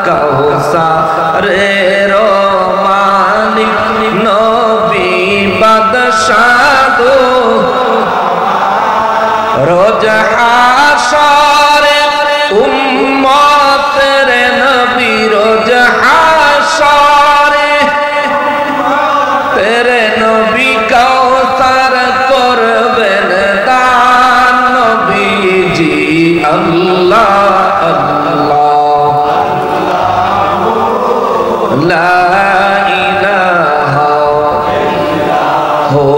কাউসারের মালিক নবী বাদশাহ রোজ হাশরে উম্মতের নবী রোজ হাশরে তেরে নবী কাউসার করবেন দান নবীজি আল্লাহ আল্লাহ লা ইলাহা হো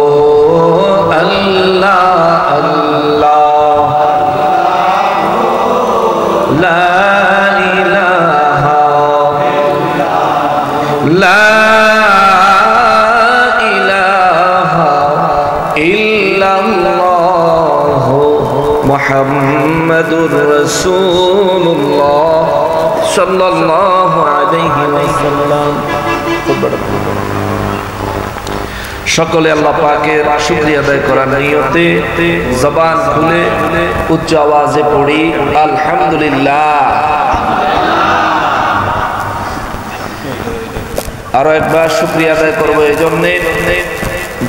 আল্লাহ আল্লাহ লা ইলাহা লা ইলাহা ইল্লাল্লাহ মুহাম্মাদুর রাসূলুল্লাহ সাল্লাল্লাহু আলাইহি ওয়াসাল্লাম। সকলে আল্লাহ পাকের শুকরিয়া আদায় করার নিয়তে জবান খুলে উচ্চ আওয়াজে পড়ি আলহামদুলিল্লাহ। আরো একবার শুকরিয়া আদায় করবো এই জন্যে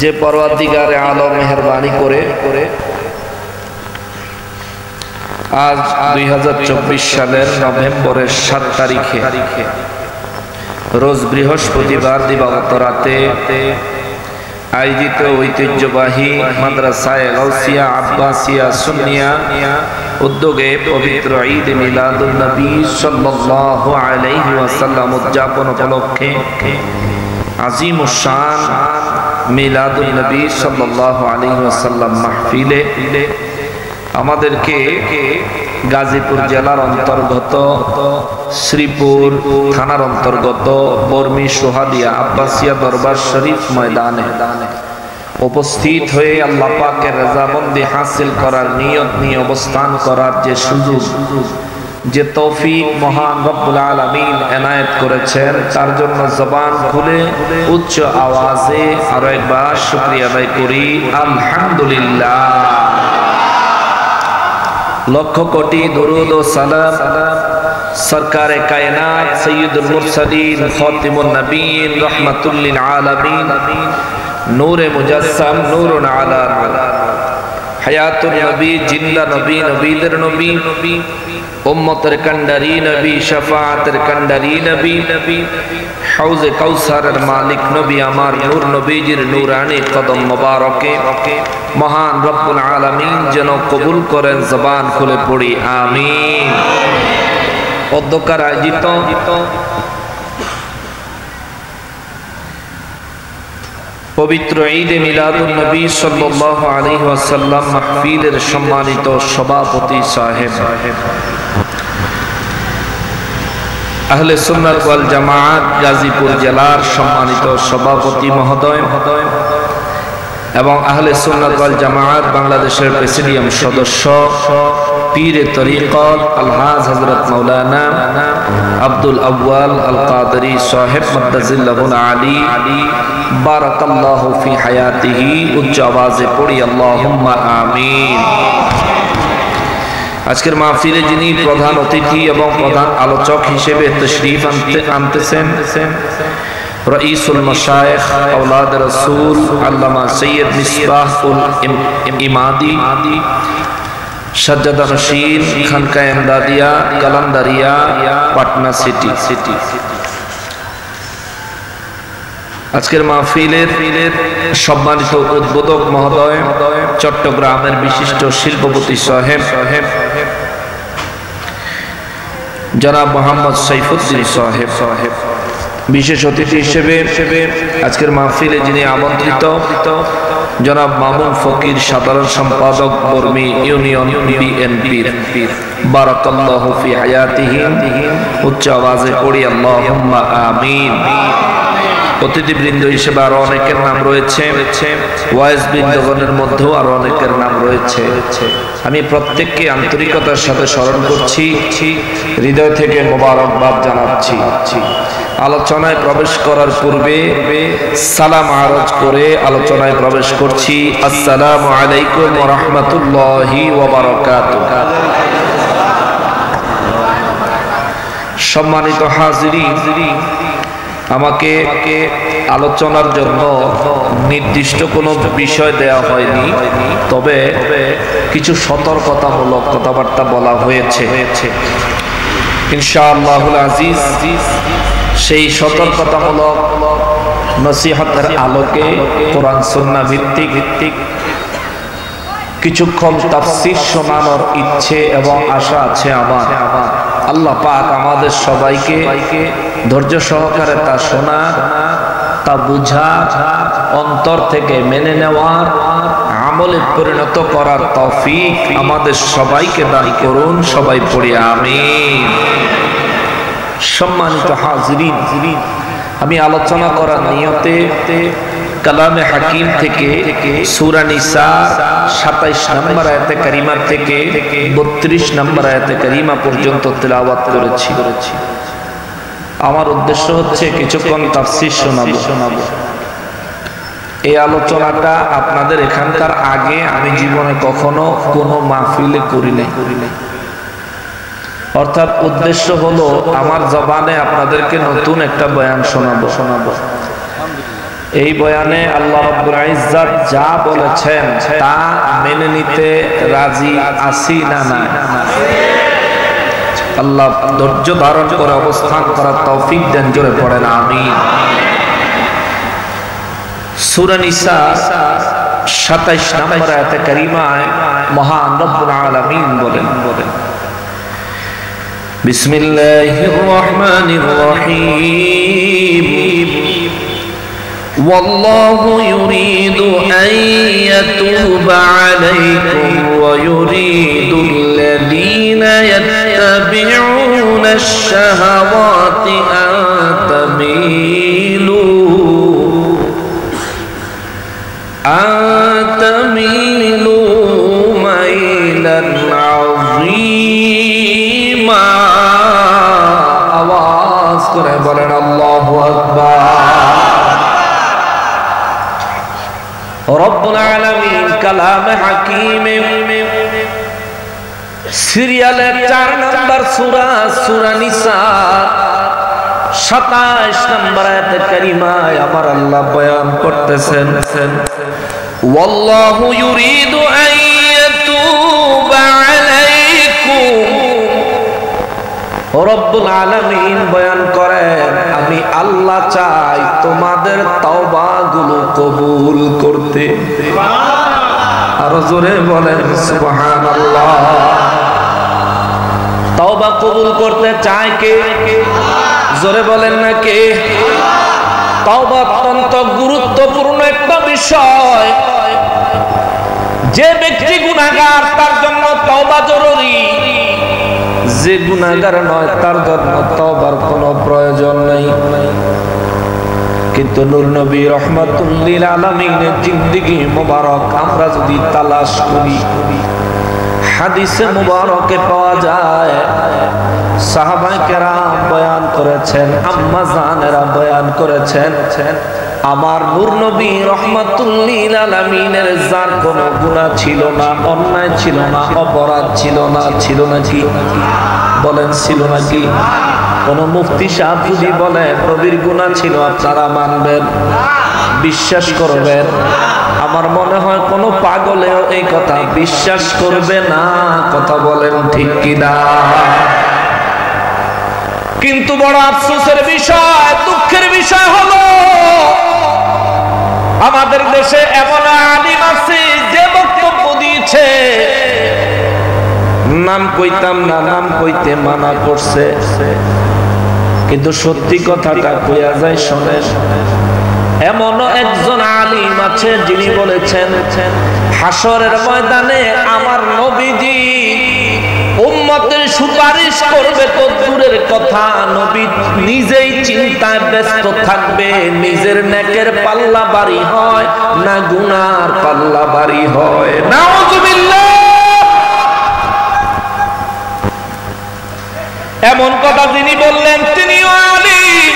যে পরওয়ারদিগারে আলম মেহেরবানি করে আজ 2024 সালের নভেম্বরের 7 তারিখে রোজ বৃহস্পতিবার দিবাগত রাতে আয়োজিত ঐতিহ্যবাহী মাদ্রাসায়ে গাউসিয়া আব্বাসিয়া সুন্নিয়া উদ্যোগে পবিত্র ঈদ মিলাদুন নবী সাল্লাল্লাহু আলাইহি ওয়াসাল্লাম উদযাপন উপলক্ষে আজিমুশ শান মিলাদুন নবী সাল্লাল্লাহু আলাইহি ওয়াসাল্লাম মাহফিলে আমাদেরকে গাজীপুর জেলার অন্তর্গত শ্রীপুর থানার অন্তর্গত বর্মি সোহাদিয়া আব্বাসিয়া দরবার শরীফ ময়দানে উপস্থিত হয়ে আল্লাহ পাকের রজামন্দি হাসিল করার নিয়ত নিয়ে অবস্থান করার যে সুযোগ যে তৌফিক মহান রব্বুল আলামিন এনায়েত করেছেন তার জন্য জবান খুলে উচ্চ আওয়াজে আরো একবার শুকরিয়া আদায় করি আলহামদুলিল্লাহ। লক্ষ কোটি দুরুদ ও সালাম সরকারে কায়নাত সৈয়দুল মুরসালিন খাতিমুন নবীন রাহমাতুল লিল আলামিন নূরে মুজাসসাম নূরুন আলা হায়াতুন নবী জিন্দা নবী নবীদের নবী উম্মতের কান্ডারি নবী শাফাআতের কান্ডারি নবী হাউজে কাউসারের মালিক নবী আমার নূর নবীজির নূরানি কদম মোবারকে মহান রব্বুল আলামিন যেন কবুল করেন। জবান খুলে পড়ি আমিন। অধ্যকার আয়োজিত পবিত্র ঈদে মিলাদুন নবী সাল্লাল্লাহু আলাইহি ওয়াসাল্লাম মাহফিলের সম্মানিত সভাপতি সাহেব আহলে সুন্নাত ওয়াল জামাআত গাজীপুর জেলার সম্মানিত সভাপতি মহোদয় এবং আহলে সুন্নাত ওয়াল জামাআত বাংলাদেশের প্রেসিডিয়াম সদস্য পীরে তরিকত আলহাজ হযরত মাওলানা আব্দুল আউয়াল আল কাদরি সাহেব মুদ্দাজিল্লাহুল আলী বারাকাল্লাহু ফি হায়াতিহি। উচ্চ আওয়াজে পড়ি আল্লাহুম্মা আমিন। আজকের মাহফিলে যিনি প্রধান অতিথি এবং প্রধান আলোচক হিসেবে তশরীফ আনতেছেন রাইসুল মাশায়েখ আওলাদ রাসূল আল্লামা সৈয়দ মিসবাহুল ইমাদি সাজ্জাদা নশীন খানকায়ে ইমদাদিয়া কালান্দারিয়া পাটনা সিটি। আজকের মাহফিলের সম্মানিত উদ্বোধক মহোদয় চট্টগ্রামের বিশিষ্ট শিল্পপতি সাহেব জনাব মোহাম্মদ সাইফুদ্দিন সাহেব বিশেষ অতিথি হিসেবে আজকের মাহফিলে যিনি আমন্ত্রিত জনাব মামুন ফকির সাধারণ সম্পাদক বর্মি ইউনিয়ন বিএনপির বারাকাল্লাহু ফি হায়াতিহি। উচ্চ আওয়াজে পড়ি আল্লাহুম্মা আমিন। অতিথিবৃন্দ হিসেবে আরো অনেকের নাম রয়েছে, ওয়াইজ বৃন্দগণের মধ্যেও আরো অনেকের নাম রয়েছে। আমি প্রত্যেককে আন্তরিকতার সাথে স্মরণ করছি, হৃদয় থেকে মোবারকবাদ জানাচ্ছি। আলোচনায় প্রবেশ করার পূর্বে সালাম আরজ করে আলোচনায় প্রবেশ করছি। আসসালামু আলাইকুম ওয়া রাহমাতুল্লাহি ওয়া বারাকাতুহু। সম্মানিত হাজিরিন, আমাকে আলোচনার জন্য নির্দিষ্ট কোনো বিষয় দেওয়া হয়নি, তবে কিছু সতর্কতামূলক কথাবার্তা বলা হয়েছে। ইনশাআল্লাহুল আজিজ সেই সতর্কতামূলক নসিহতের আলোকে কোরআন সুন্নাহ ভিত্তিক কিছুক্ষণ তাফসীর শোনানোর ইচ্ছে এবং আশা আছে আমার। আল্লাহ পাক আমাদের সবাইকে ধৈর্য সহকারে তা শোনা, তা বুঝা, অন্তর থেকে মেনে নেওয়ার, আমলে পরিণত করার তৌফিক আমাদের সবাইকে দান করুন। সবাই পড়ি আমিন। সম্মানিত হাজিরিন, আমি আলোচনা করার নিয়তে কালামে হাকিম থেকে সূরা নিসা 27 নম্বর আয়াতে কারিমা থেকে 32 নম্বর আয়াতে কারিমা পর্যন্ত তেলাওয়াত করেছি। আমার উদ্দেশ্য হচ্ছে কিছুক্ষণ তাফসীর শোনাবো। এই আলোচনাটা আপনাদের এখানকার আগে আমি জীবনে কখনো কোনো মাহফিলে করি নাই। অর্থাৎ উদ্দেশ্য হলো আমার জবানে আপনাদেরকে নতুন একটা বয়ান শোনাবো। এই বয়ানে আল্লাহ রাব্বুল ইজ্জত যা বলেছেন তা মেনে নিতে রাজি আছি না না? আল্লাহ ধৈর্য ধারণ করে অবস্থান করার তৌফিক দেন। জোরে পড়েন আমিন। সূরা নিসা 27 নম্বর আয়াতে কারিমায় মহান রব্বুল আলামিন বলেন, বিসমিল্লাহির রহমানির রহিম, والله يريد أن يتوب عليكم ويريد الذين يتبعون الشهوات أن تميلوا ميلا عظيما। আওয়াজ করে বলেন আল্লাহু আকবার। রব্বুল আলামিন কালামে হাকিমে সিরিয়ালের 4 নম্বর সূরা নিসা 27 নম্বর আয়াতে কারিমায় আমার আল্লাহ বয়ান করতেছেন, ওয়াল্লাহু ইউরিদু আন ইয়াতুবা আলাইকুম। রব্বুল আলামিন বয়ান করেন, আমি আল্লাহ চাই তোমাদের তওবাগুলো কবুল করতে। আরো জোরে বলেন সুবহানাল্লাহ। তওবা কবুল করতে চায় কে? জোরে বলেন না কে? তওবা অত্যন্ত গুরুত্বপূর্ণ একটা বিষয়। যে ব্যক্তি গুনাহগার তার জন্য তওবা জরুরি, যে গুনাহগার নয় তার জন্য তওবার কোনো প্রয়োজন নেই। কিন্তু নূর নবী রাহমাতুল লিল আলামিনের জিন্দেগি মোবারক আমরা যদি তালাশ করি, হাদিসে মুবারকে পাওয়া যায়, সাহাবায়ে কেরাম বয়ান করেছেন, আম্মা জানেরা বয়ান করেছেন, আমার নূর নবী রাহমাতুল লিল আলামিনের যার কোনো গুনাহ ছিল না, অন্যায় ছিল না, অপরাধ ছিল না, ছিল নাকি? বলেন ছিল নাকি? কোন মুফতি সাহেব যদি বলে নবীর গুনাহ ছিল, আপনারা মানবেন, বিশ্বাস করবেন? আমার মনে হয় কোন পাগলেও এই কথা বিশ্বাস করবে না। কথা বলেন ঠিক কি না? কিন্তু বড় আফসোসের বিষয়, দুঃখের বিষয় হলো আমাদের দেশে এমন আলিম আছে যে বক্তব্য দিয়েছে, নাম কইতাম না, নাম কইতে মানা করছে, কিন্তু সত্যি কথাটা কইয়া যায় শোনেন। এমন একজন আলিম আছে যিনি বলেছেন, হাসরের ময়দানে আমার নবীজি উম্মতের সুপারিশ করবে তো দূরের কথা, নবী নিজেই চিন্তায় ব্যস্ত থাকবে, নিজের নেকের পাল্লা ভারী হয় না গুনার পাল্লা ভারী হয়। নাউযুবিল্লাহ। এমন কথা যিনি বললেন তিনিও আলিম,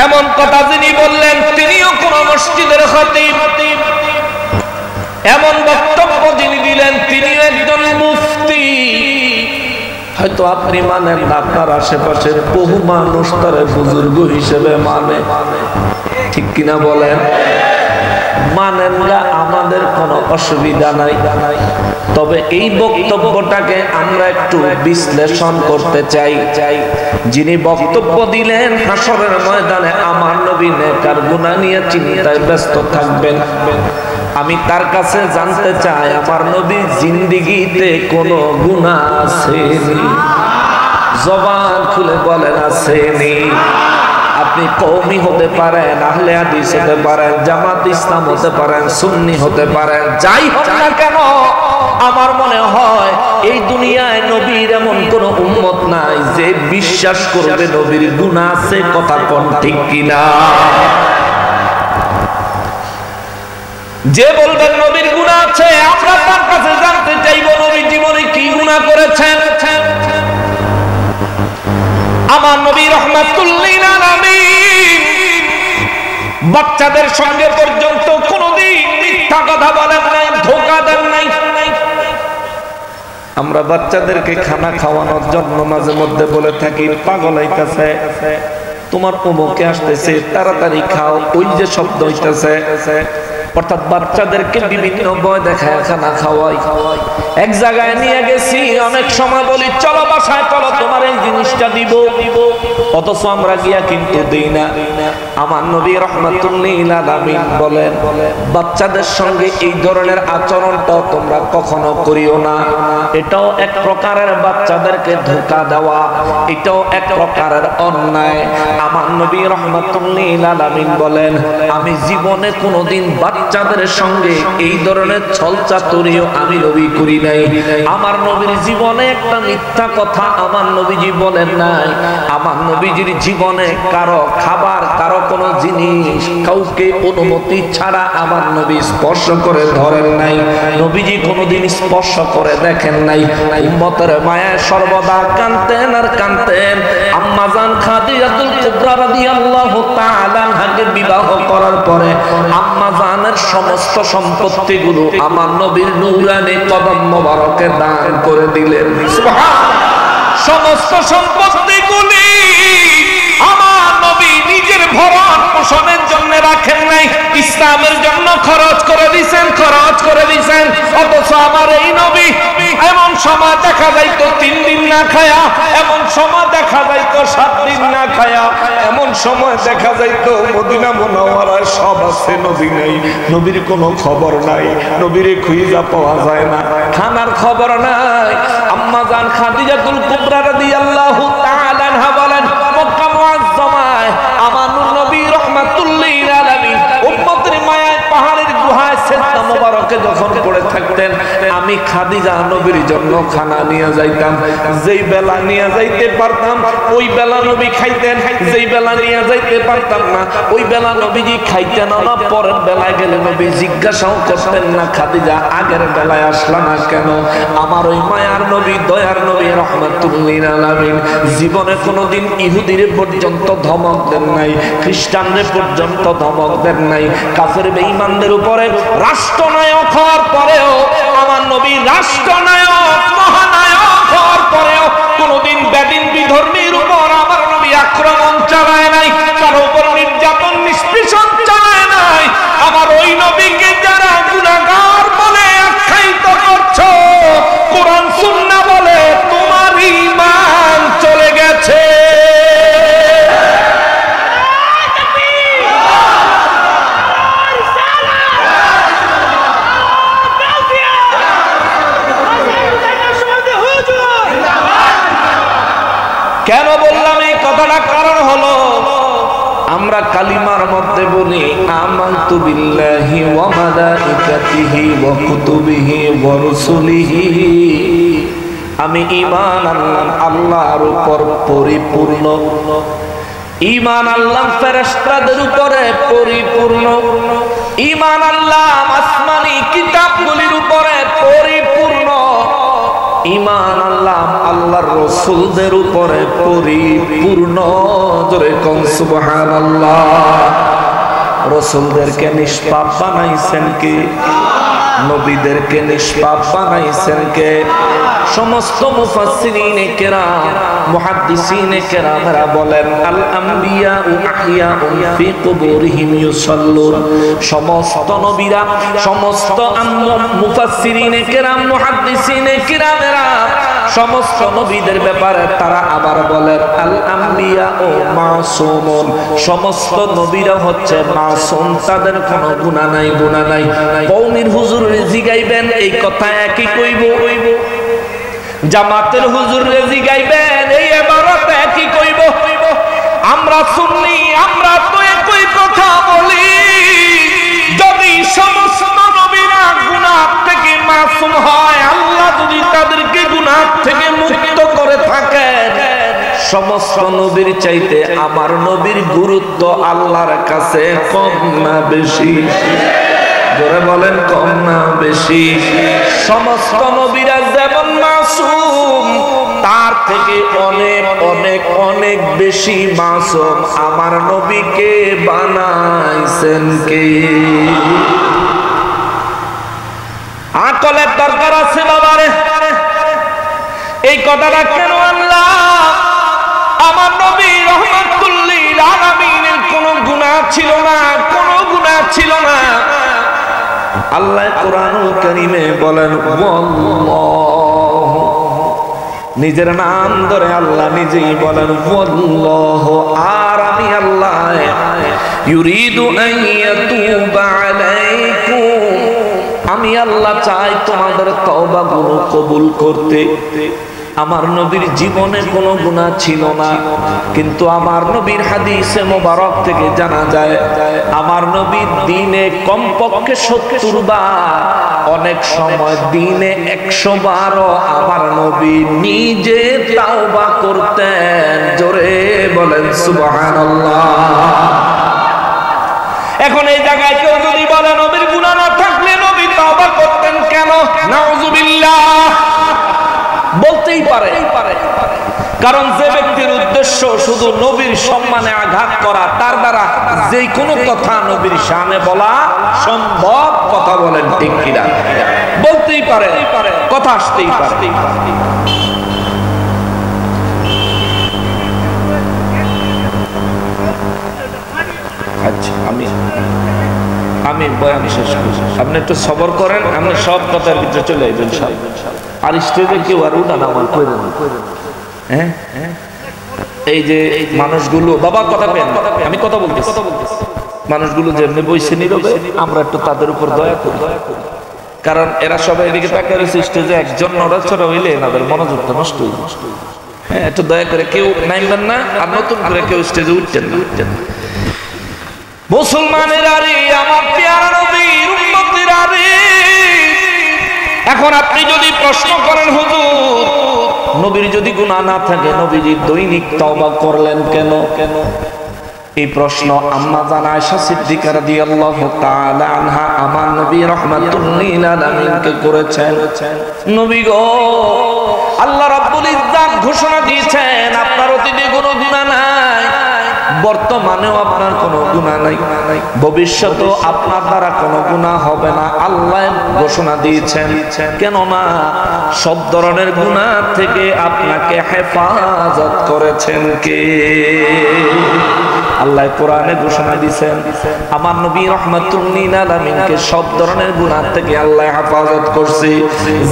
এমন কথা যিনি বললেন তিনিও কোন মসজিদের খতিব, এমন বক্তব্য যিনি দিলেন তিনিও একজন মুফতি। হয়তো তো আপনি মানেন না, আপনার আশেপাশের বহু মানুষ তারে বুজুর্গ হিসেবে মানে, ঠিক কিনা বলেন? মানেন না, আমাদের কোনো অসুবিধা নাই। তবে এই বক্তব্যটাকে আমরা একটু বিশ্লেষণ করতে চাই। যিনি বক্তব্য দিলেন হাসরের ময়দানে আমার নবী নেকার গুনাহ নিয়ে চিন্তায় ব্যস্ত থাকবেন, আমি তার কাছে জানতে চাই আমার নবীর জিন্দেগিতে কোনো গুনাহ আসেনি? জবান খুলে বলেন আসেনি? আপনি কওমি হতে পারেন, আহলে হাদিস হতে পারেন, জামাত ইসলাম হতে পারেন, সুন্নি হতে পারেন, যাই হোক না কেন, আমার মনে হয় এই দুনিয়ায় নবীর এমন কোন উম্মত নাই যে বিশ্বাস করবে নবীর গুনাহ আছে। কথা কোন ঠিক কিনা? যে বলবেন নবীর গুনাহ আছে, আমরা তার কাছে জানতে চাইব নবী জীবনে কি গুনাহ করেছেন। আমার নবী রাহমাতুল লিল আলামিন বাচ্চাদের সঙ্গে পর্যন্ত কোনদিন মিথ্যা কথা বলেন নাই, ধোঁকা দেন নাই। আমরা বাচ্চাদেরকে খানা খাওয়ানোর জন্য মাঝে মধ্যে বলে থাকি পাগল হইতাছে, তোমার অমুকে আসতেছে, তাড়াতাড়ি খাও, ওই যে শব্দ হইতাছে। অর্থাৎ বাচ্চাদেরকে বিভিন্ন ভয় দেখায় খানা খাওয়াই। এক জায়গায় নিয়ে গেছি, অনেক সময় বলি চলো বাসায়, চলো তোমার এই জিনিসটা দিব, অথচ আমরা গিয়া কিন্তু দেই না। আমার নবী রাহমাতুল লিল আলামিন বলেন বাচ্চাদের সঙ্গে এই ধরনের আচরণটা তোমরা কখনো করিও না। এটাও এক প্রকারের বাচ্চাদেরকে ধোঁকা দেওয়া, এটাও এক প্রকারের অন্যায়। আমার নবী রাহমাতুল লিল আলামিন বলেন আমি জীবনে কোনোদিন বাচ্চাদের সঙ্গে এই ধরনের ছলচাতুরিও আমি নবী করি নাই। আমার নবীর জীবনে একটা মিথ্যা কথা আমার নবীজি বলেন নাই। আমার নবীজির জীবনে কারো খাবার, কারো কোনো জিনিস কাউকে অনুমতি ছাড়া আমার নবী স্পর্শ করে ধরেন নাই। নবীজি কোনোদিন স্পর্শ করে দেখেন নাই। উম্মতের মায়ায় সর্বদা কাঁদতেন আর কাঁদতেন। আম্মা জান খাদিজাতুল কুবরা রাদিয়াল্লাহু তাআলা আনহাকে বিবাহ করার পরে আম্মা জানের সমস্ত সম্পত্তিগুলো আমার নবীর নূরানি কদম মোবারকে দান করে দিলেন। সুবহানাল্লাহ। সমস্ত সম্পত্তিগুলি আমার নবী নিজের ভরণ পোষণের জন্য রাখেন নাই, ইসলামের জন্য খরচ করে দিয়েছেন, খরচ করে দিয়েছেন। অথচ আমার এই নবী এমন সময় দেখা যাইতো 3 দিন না খায়া, এমন সময় দেখা যাইতো 7 দিন না খায়া, এমন সময় দেখা যাইতো মদিনা মুনাওয়ারায় সব আছে, নবী নাই, নবীর কোনো খবর নাই, নবীর খুঁজা পাওয়া যায় না, খানার খবর নাই। আম্মা জান খাদিজাতুল কুবরা রাদিয়াল্লাহু তাআলা আনহা বলেন মক্কা মুআজ্জামায় আমার নবী রাহমাতুল লিল আলামিন উম্মতের মায়ায় পাহাড়ের গুহায় সেজদা মোবারকে যখন পড়ে থাকতেন, আমি খাদিজা নবীর জন্য খানা নিয়ে যাইতাম। যেই বেলা নিয়ে যাইতে পারতাম ওই বেলা নবী খাইতেন, যেই বেলা নিয়ে যাইতে পারতাম না ওই বেলা নবীজি খাইতেন না। পরের বেলায় গেলে নবী জিজ্ঞাসাও করতেন না খাদিজা আগের বেলায় আসলা না কেন। আমার ওই মায়ার নবী, দয়ার নবী রাহমাতুল লিল আলামিন জীবনে কোনোদিন ইহুদিরে পর্যন্ত ধমক দেন নাই, খ্রিস্টানদের পর্যন্ত ধমক দেন নাই। কাফের বেঈমানদের উপরে রাষ্ট্রনায়ক হওয়ার পরেও আমার নবী রাষ্ট্রনায়ক মহানায়ক হওয়ার পরেও কোনোদিন বেদিন বিধর্মীর উপর আমার নবী আক্রমণ চালায় নাই, তার উপর নির্যাতন নিষ্পেষণ চালায় নাই। আমার ওই নবীকে যারা গুনাহগার বলে আখ্যায়িত করছো, কোরআন সুন্নাহ বলে তোমার ঈমান চলে গেছে। কেন বললাম এই কথাটা? কারণ হলো আমরা কালিমার মধ্যে বলি আমানতু বিল্লাহি ওয়া মালাইকাতিহি ওয়া কুতুবিহি ওয়া রুসুলিহি, আমি ঈমান আনলাম আল্লাহর উপর পরিপূর্ণ, ঈমান আনলাম ফেরেশতাদের উপরে পরিপূর্ণ, ঈমান আনলাম আসমানি কিতাবগুলির উপরে পরিপূর্ণ, ঈমান আনলাম আল্লাহর রাসূলদের উপরে পরিপূর্ণ। জোরে কোন সুবহানাল্লাহ। রাসূলদেরকে নিষ্পাপ বানাইছেন কে? নবীদেরকে নিষ্পাপ বানাইছেন কে? সমস্ত মুফাসসিরিনে কেরাম মুহাদ্দিসিনে কেরামরা বলেন আল আম্বিয়া আহইয়াউন ফি কুবুরিহিম ইউসাল্লুন। সমস্ত নবীরা, সমস্ত মুফাসসিরিনে কেরাম মুহাদ্দিসিনে কেরামরা সমস্ত নবীদের ব্যাপারে তারা আবার বলেন আল আম্বিয়া ও মাসুমুন। সমস্ত নবীরা হচ্ছে মাসুম, তাদের কোনো গুনাহ নাই, গুনাহ নাই। কওমির হুজুর জিগাইবেন এই কথা একই কইব, জামাতের হুজুর জিগাইবেন এই ইবারত একই কইব। আমরা সুন্নি, আমরা তো একই কথা বলি। যদি সমস্ত নবীরা গুনাহ থেকে মাসুম হয়, আল্লাহ যদি তাদেরকে গুনাহ থেকে মুক্ত করে থাকেন, সমস্ত নবীর চাইতে আমার নবীর গুরুত্ব আল্লাহর কাছে কম না বেশি? জোরে বলেন, কম না বেশি? সমস্ত নবীরা যেমন মাসুম, তার থেকে অনেক অনেক অনেক বেশি মাসুম আমার নবীকে বানাইছেন কে? আকলের দরকার আছে বাবারে। এই কথাটা কেন আল্লাহ আমার নবী রাহমাতুল লিল আলামিনের কোনো গুনাহ ছিল না, কোনো গুনাহ ছিল না। আল্লাহ কোরআনুল কারীমে বলেন ওয়াল্লাহ, নিজের নাম ধরে আল্লাহ নিজেই বলেন ওয়াল্লাহু, আর আমি আল্লাহ ইউরিদু আন ইয়াতুবা আলাইকুম, আমি আল্লাহ চাই তোমাদের তওবাগুলো কবুল করতে। আমার নবীর জীবনে কোনো গুনাহ ছিল না, কিন্তু আমার নবীর হাদিসে মোবারক থেকে জানা যায় আমার নবী দিনে কমপক্ষে ৭০ বার, অনেক সময় দিনে ১০০ বারও আমার নবী নিজে তাওবা করতেন। জোরে বলেন সুবহানাল্লাহ। এখন এই জায়গায় কেউ যদি বলে নবীর গুনাহ না থাকলে নবী তাওবা করতেন কেন? নাউযুবিল্লাহ। বলতেই পারে, কারণ যে ব্যক্তির উদ্দেশ্য শুধু নবীর সম্মানে আঘাত করা, তার দ্বারা যে কোনো কথা নবীর শানে বলা সম্ভব। কথা বলেন ঠিক কিনা? বলতেই পারে, কথা আসতেই পারে। আচ্ছা, আমি বয়ান শেষ করছি, আপনি একটু সবর করেন, আপনি সব কথার ভিতরে চলে আসবেন সব। আর স্টেজে কেউ আর উঠান আমার কইরেন। হ্যাঁ, এই যে মানুষগুলো, বাবা কথা পেন, আমি কথা বলতেছি, মানুষগুলো যেমনি বইছে নীরবে, আমরা একটু তাদের উপর দয়া করি। কারণ এরা সবাই এদিকে তাকিয়ে রয়েছে, স্টেজে একজন নড়াচড়া হইলে এনাদের মনোযোগটা নষ্ট হয়ে যায়। হ্যাঁ, একটু দয়া করে কেউ নামবেন না, আর নতুন করে কেউ স্টেজে উঠছেন না। মুসলমানেরা রে, আমার প্যারা নবীর উম্মতেরা রে, এখন আপনি যদি প্রশ্ন করেন হুজুর নবীর যদি গুনাহ না থাকে নবীজি দৈনিক তওবা করলেন কেন? এই প্রশ্ন আম্মা জান আয়েশা সিদ্দিকা রাদিয়াল্লাহু তাআলা আনহা আমার নবী রাহমাতুল লিল আলামিনকে করেছেন। নবী গো, আল্লাহ রাব্বুল ইজ্জাত ঘোষণা দিয়েছেন আপনার অতীতে কোনো গুনাহ নাই, বর্তমানেও আপনার কোনো গুনাহ নাই, ভবিষ্যতেও আপনার দ্বারা কোনো গুনাহ হবে না। আল্লাহ ঘোষণা দিয়েছেন, কেননা সব ধরনের গুনাহ থেকে আপনাকে হেফাজত করেছেন কে? আল্লাহ কোরআনে ঘোষণা দিয়েছেন আমার নবী রাহমাতুল লিল আলামিনকে সব ধরনের গুনাহ থেকে আল্লাহ হেফাজত করছে।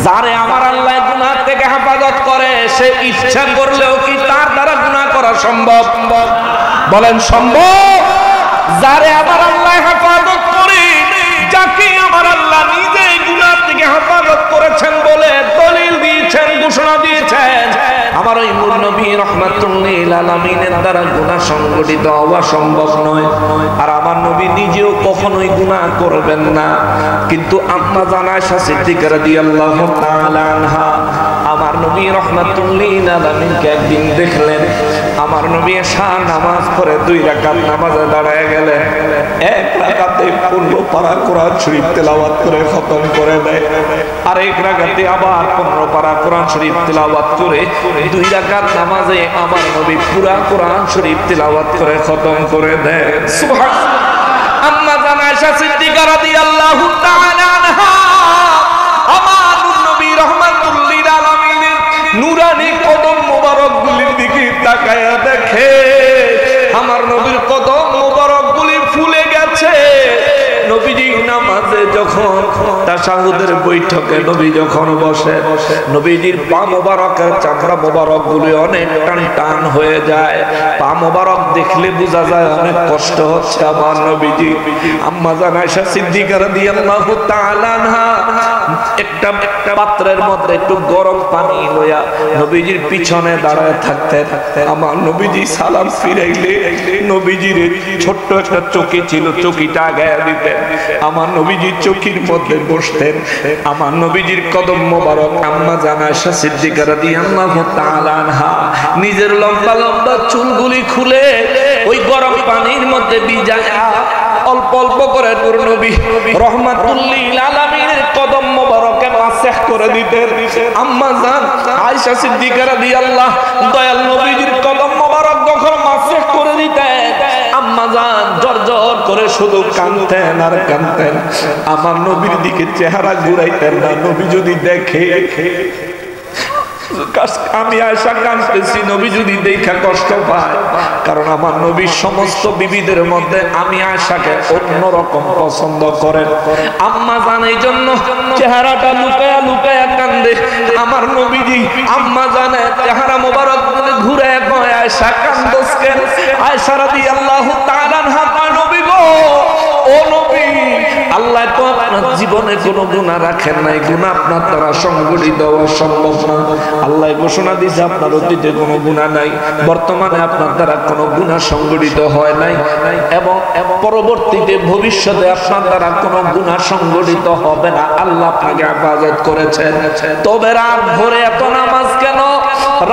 যারে আমার আল্লাহ গুনাহ থেকে হেফাজত করে, সে ইচ্ছা করলেও কি তার দ্বারা গুনাহ করা সম্ভব? বলেন সম্ভব? যারে আমার আল্লাহ হেফাজত করে, যাকে আমার আল্লাহ নিজে গুনাহ থেকে হেফাজত করেছেন বলে দলিল দিয়েছেন, ঘোষণা দিয়েছেন, আমার ওই নবী রাহমাতুল লিল আলামিনের দ্বারা গুনাহ সংগঠিত হওয়া সম্ভব নয়। আর আমার নবী নিজেও কখনোই গুনাহ করবেন না। কিন্তু আম্মা জান আয়েশা সিদ্দিকা রাদিয়াল্লাহু তাআলা আনহা আমার নবী রাহমাতুল লিল আলামিনকে একদিন দেখলেন, আমার নবী এশা নামাজ পড়ে 2 রাকাত নামাজে দাঁড়ায় গেলেন। এক রাকাতে 15 পারা কোরআন শরীফ তেলাওয়াত করে খতম করে দেয়, আর এক রাকাতে আবার 15 পারা কোরআন শরীফ তেলাওয়াত করে 2 রাকাত নামাজে আমার নবী পুরা কোরআন শরীফ তেলাওয়াত করে খতম করে দেয়। সুবহানাল্লাহ। আম্মা জান আয়েশা সিদ্দিকা রাদিয়াল্লাহু তাআলা আনহা তাকায়া দেখে আমার নবীর কদম মোবারক গুলি ফুলে গেছে। নবীজি নামাজে যখন তাশাহুদের বৈঠকে নবী যখন বসে, নবীজির পা মোবারকের চামড়া মোবারক গুলি অনেক টান টান হয়ে যায়। পা মোবারক দেখলে বোঝা যায় অনেক কষ্ট হচ্ছে আমার নবীজি। আম্মা জান আয়েশা সিদ্দিকা রাদিয়াল্লাহু তাআলা আনহা একটা পাত্রের মধ্যে একটু গরম পানি লইয়া নবীজির পিছনে দাঁড়ায় থাকতেন। আমার নবীজি সালাম ফিরাইলে নবীজির ছোট্ট একটা চৌকি ছিল, চৌকিটা আগায়া দিতেন। আমার নবীজির চৌকির মধ্যে বসতেন। আমার নবীজির কদম মোবারক আম্মা জান আয়েশা সিদ্দিকা রাদিয়াল্লাহু তাআলা আনহা নিজের লম্বা লম্বা চুলগুলি খুলে ওই গরম পানির মধ্যে ভিজায়া অল্প অল্প করে নূর নবী রাহমাতুল লিল আলামিনের কদম মোবারকে মাসহ করে দিতেন। আম্মা জান আয়েশা সিদ্দিকা রাদিয়াল্লাহু দয়াল নবীজির কদম মোবারক যখন মাসহ করে দিতেন, আম্মা জান জর্জর করে শুধু কাঁদতেন আর কাঁদতেন। আমার নবীর দিকে চেহারা ঘুরাইতেন না। নবী যদি দেখে আমি আয়েশা কাঁদতেছি, নবী যদি দেখা কষ্ট পায়, কারণ আমার নবীর সমস্ত বিবিদের মধ্যে আমি আয়েশাকে অন্যরকম পছন্দ করেন। আম্মা জান এই জন্য চেহারাটা লুকায়া লুকায়া কান্দে। আমার নবীজি আম্মা জানে চেহারা মোবারক ঘুরে কয় আয়েশা কান্দোস কেন? আয়েশা রাদিয়াল্লাহু তাআলা আনহা কয় নবী গো, ও নবী, আল্লাহ তো আপনার জীবনে কোনো গুনাহ রাখেন নাই, গুনাহ আপনার দ্বারা সংগঠিত হওয়া সম্ভব না। আল্লাহ ঘোষণা দিয়েছে আপনার অতীতে কোনো গুনাহ নাই, বর্তমানে আপনার দ্বারা কোনো গুনাহ সংগঠিত হয় নাই, এবং পরবর্তীতে ভবিষ্যতে আপনার দ্বারা কোনো গুনাহ সংগঠিত হবে না। আল্লাহ আপনাকে হেফাজত করেছেন। তবে রাত ভরে এত নামাজ কেন?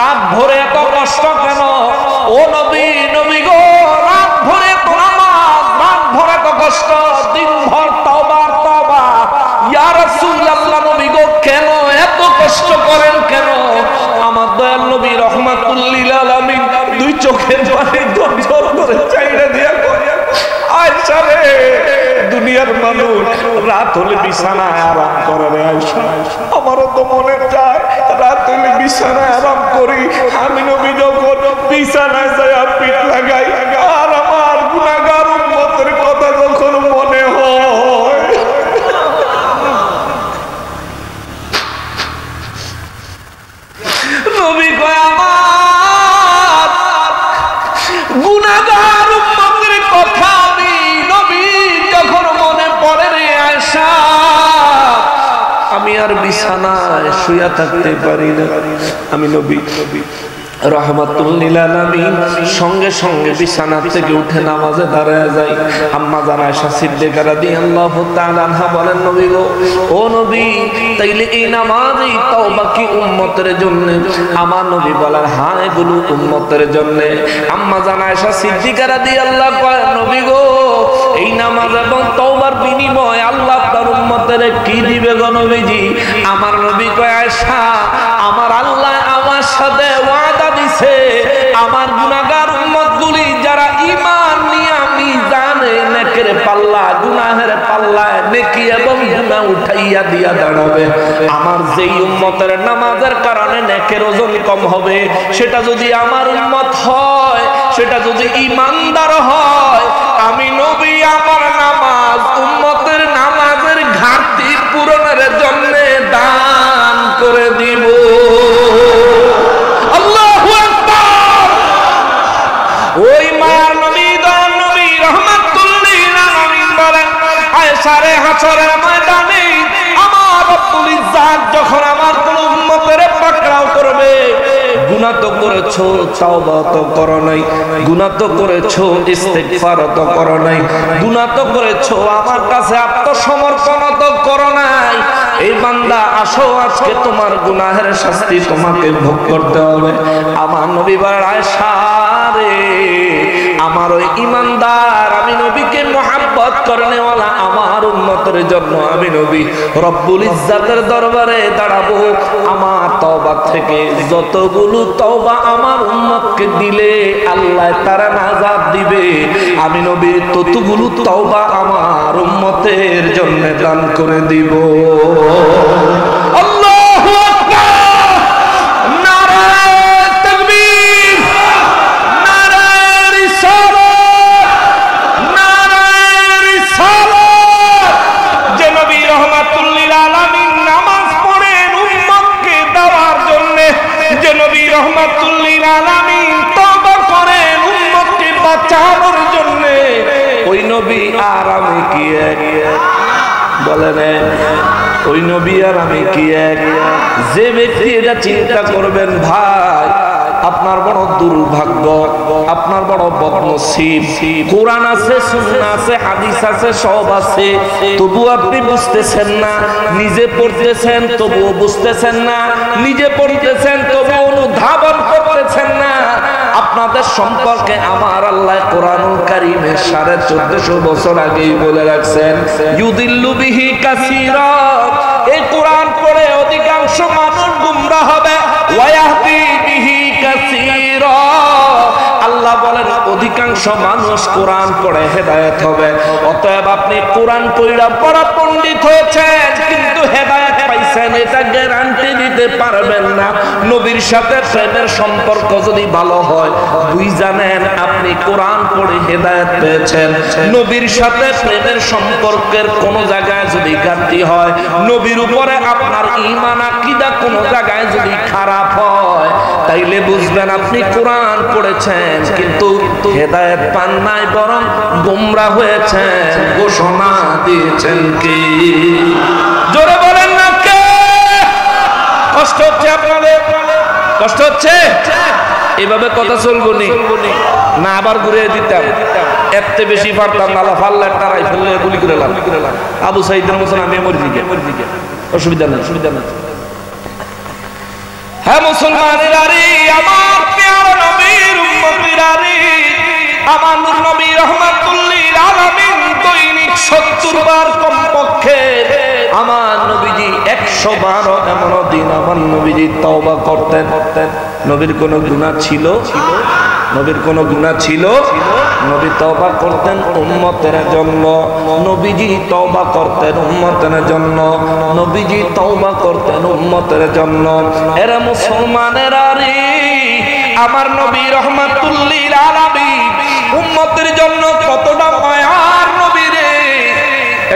রাত ভরে এত কষ্ট কেন? ও নবী, নবী গো, রাত ভরে এত নামাজ, রাত ভরে এত কষ্ট, দিনভর তওবা তওবা। ইয়া রাসূলুল্লাহ, নবী গো কেন এত কষ্ট করেন কেন? আমার দয়াল নবী রাহমাতুল লিল আলামিন দুই চোখের পানি ঝরঝর করে চাইরা দিয়া কয় আয়েশা রে, দুনিয়ার মানুষ রাত হলে বিছানায় আরাম করে রে আয়েশা, আমারও তো মনে চায় রাত হলে বিছানায় আরাম করি। আমি নবী যখন বিছানায় যায় পিঠ লাগাই আর আমার গুনাহগার উম্মতের কথা যখন মনে হয়, নবী কয় আমার গুনাহগার উম্মতের কথা আমি নবী যখন মনে পড়ে রে আয়েশা, আমি আর বিছানায় শুয়ে থাকতে পারি না। আমি নবী রাহমাতুল লিল আলামিন সঙ্গে সঙ্গে বিছানা থেকে উঠে নামাজে দাঁড়ায় যায়। আম্মা জান আয়েশা সিদ্দিকা রাদিয়াল্লাহু তাআলা আনহা বলেন নবী গো, ও নবী, তাইলে এই নামাজই তওবা কি উম্মতের জন্য? আমার নবী বলেন হ্যাঁ, এগুলো উম্মতের জন্য। আম্মা জান আয়েশা সিদ্দিকা রাদিয়াল্লাহু কয় নবী গো, এই নামাজ এবং তওবার বিনিময়ে আল্লাহ তার উম্মতের কি দিবে গো নবীজি? আমার নবী কয় আয়েশা, আমার আল্লাহ আমার সাথে ওয়াদা দিছে, আমার গুনাহগার উম্মতগুলি যারা ঈমান নিয়ে আমি জানে নেকের পাল্লা গুনাহের পাল্লায় নেকি এবং গুনাহ উঠাইয়া দিয়া দাঁড়াবে। আমার যেই উম্মতের নামাজের কারণে নেকের ওজন কম হবে, সেটা যদি আমার উম্মত হয়, সেটা যদি ঈমানদার হয়, আমি নবী আমার নামাজ উম্মতের নামাজের ঘাটতি পূরণের জন্য দান করে দিব। আল্লাহু আকবার। ওই মায়ার নবী দয়ার নবী রাহমাতুল লিল আলামিন বলেন আয়েশা রে, হাসরের ময়দানে আমার রব্বুল ইজ্জাত যখন আমার কোন উম্মতের পাকড়াও করবে, গুনাহ তো করেছো তাওবা তো করো নাই, গুনাহ তো করেছো ইস্তিগফার তো করো নাই, গুনাহ তো করেছো আমার কাছে আত্মসমর্পণ তো করো নাই, এই বান্দা আসো আজকে তোমার গুনাহের শাস্তি তোমাকে ভোগ করতে হবে। আমার নবী বলেন আয়েশা রে, আমার ওই ঈমানদার আমি নবীকে মুহাব্বত করনে ওয়ালা আমার উম্মতের জন্য আমি নবী রব্বুল ইজ্জাতের দরবারে দাঁড়াবো। আমার তওবা থেকে যতগুলো তওবা আমার উম্মতকে দিলে আল্লাহ তারা নাজাত দিবে, আমি নবী ততগুলো তওবা আমার উম্মতের জন্য দান করে দিব। আল্লাহু আকবার, নারায়ে তাকবীর। নবী আর আমি কি এক? বলেন ওই নবী আর আমি কি এক? যে ব্যক্তি এটা চিন্তা করবেন ভাই, আপনার বড় দুর্ভাগ্য, আপনার বড় বদনসিব। কোরআন আছে, সুন্নাহ আছে, হাদিস আছে, সব আছে, তবুও আপনি বুঝতেছেন না। নিজে পড়তেছেন তবুও বুঝতেছেন না, নিজে পড়তেছেন তবুও অনুধাবন করতেছেন না। আপনাদের সম্পর্কে আমার আল্লাহ কোরআনুল কারীমে 1450 বছর আগেই বলে রাখছেন, ইউদিল্লু বিহি কাসীরা। এই কোরআন পড়ে অধিকাংশ মানুষ গুমরাহ হবে, ওয়ায়াহদি বিহি কাসীরা। আল্লাহ বলেন অধিকাংশ মানুষ কোরআন পড়ে হেদায়েত হবে। অতএব আপনি কোরআন পড়া পড়া পণ্ডিত হয়েছেন, কিন্তু হেদায়েত পাইছেন এটা গ্যারান্টি দিতে পারবেন না। নবীর সাথে প্রেমের সম্পর্ক যদি ভালো হয়, বুঝ জানেন আপনি কোরআন পড়ে হেদায়েত পেয়েছেন। নবীর সাথে প্রেমের সম্পর্কের কোন জায়গায় যদি ঘাটতি হয়, নবীর উপরে আপনার ঈমান আকীদা কোন জায়গায় যদি খারাপ হয়, তাইলে বুঝবেন আপনি কোরআন পড়েছেন কিন্তু হেদায়েত পান নাই, বরং গোমরা হয়েছেন। ঘোষণা দিয়েছেন কি? জোরে বলেন না কে? কষ্ট হচ্ছে আপনাদের? কষ্ট হচ্ছে? এভাবে কথা চলবো না, আবার ঘুরে দিতাম। এত বেশি পারতাম না, ফাল্লা টারাই ফেললে গুলি করে লাভ। আবু সাইদের মতন আমি মরি দিকে, অসুবিধা নেই, অসুবিধা নেই। হ্যাঁ মুসলমানেরা রে, আমার প্রিয় নবীর উম্মতেরা রে, আমার নূর নবী রাহমাতুল লিল আলামিন দৈনিক 70 বার কমপক্ষে আমার নবীজি 100 বার এমন দিন আমার নবীজি তওবা করতেন। নবীর কোনো গুনাহ ছিল? নবীর কোনো গুনাহ ছিল? নবী তওবা করতেন উম্মতের জন্য। নবীজি তওবা করতেন উম্মতের জন্য। নবীজি তওবা করতেন উম্মতের জন্য। এরা মুসলমানেরা রে, আমার নবী রাহমাতুল লিল আলামিন উম্মতের জন্য কতটা মায়ার নবী রে।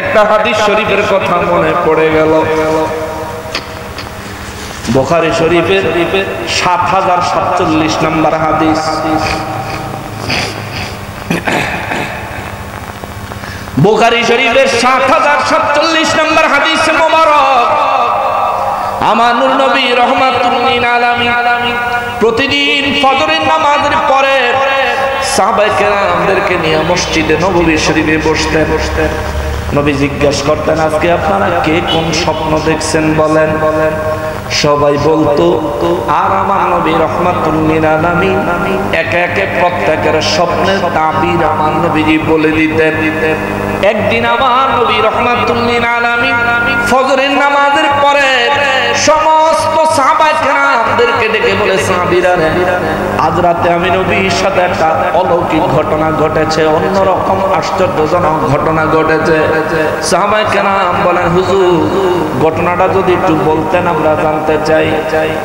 একটা হাদিস শরীফের কথা মনে পড়ে গেল, বুখারী শরীফের 7047 নম্বর হাদিস। বুখারী শরীফের 7047 নম্বর হাদিস মোবারক। আমার নূর নবী রাহমাতুল লিল আলামিন প্রতিদিন ফজরের নামাজের পরে সাহাবায়ে কেরামদেরকে নিয়ে মসজিদে নববী শরীফে বসতেন। নবী জিজ্ঞাসা করতেন, আজকে আপনারা কে কোন স্বপ্ন দেখছেন বলেন। সবাই বলতো, আর আমার নবী রাহমাতুল লিল আলামিন একে একে প্রত্যেকের স্বপ্নের তাবির আমার নবীজি বলে দিতেন। একদিন আমার নবী রাহমাতুল লিল আলামিন ফজরের নামাজের পরে সমস্ত সাহাবায়ে কেরামদেরকে ডেকে বলে, সাহাবীরা রে, আজ রাতে আমি নবীর সাথে একটা অলৌকিক ঘটনা ঘটেছে, অন্যরকম আশ্চর্যজনক ঘটনা ঘটেছে। সাহাবায়ে কেরাম বলেন, হুজুর ঘটনাটা যদি একটু বলতেন আমরা জানতে চাই।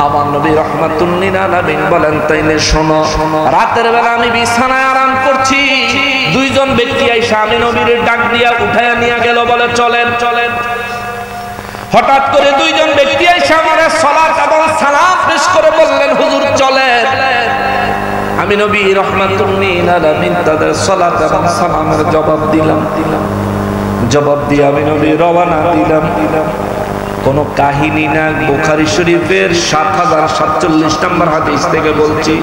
আমার নবী রাহমাতুল লিল আলামিন বলেন, তাইলে শোনো। রাতের বেলা আমি বিছানায় আরাম করছি, দুইজন ব্যক্তি আইসা আমি নবীর ডাক দিয়া উঠায়া নিয়ে গেল, বলে চলেন চলেন। হঠাৎ করে দুইজন ব্যক্তি এসে আমার সালাত এবং সালাম পেশ করে বললেন, হুজুর চলেন। আমি নবী রাহমাতুল লিল আলামিন তাদের সালাত এবং সালামের জবাব দিলাম। জবাব দিয়ে আমি নবী রওনা দিলাম। কোন কাহিনী না, বুখারী শরীফের 7047 নম্বর হাদিস থেকে বলছি।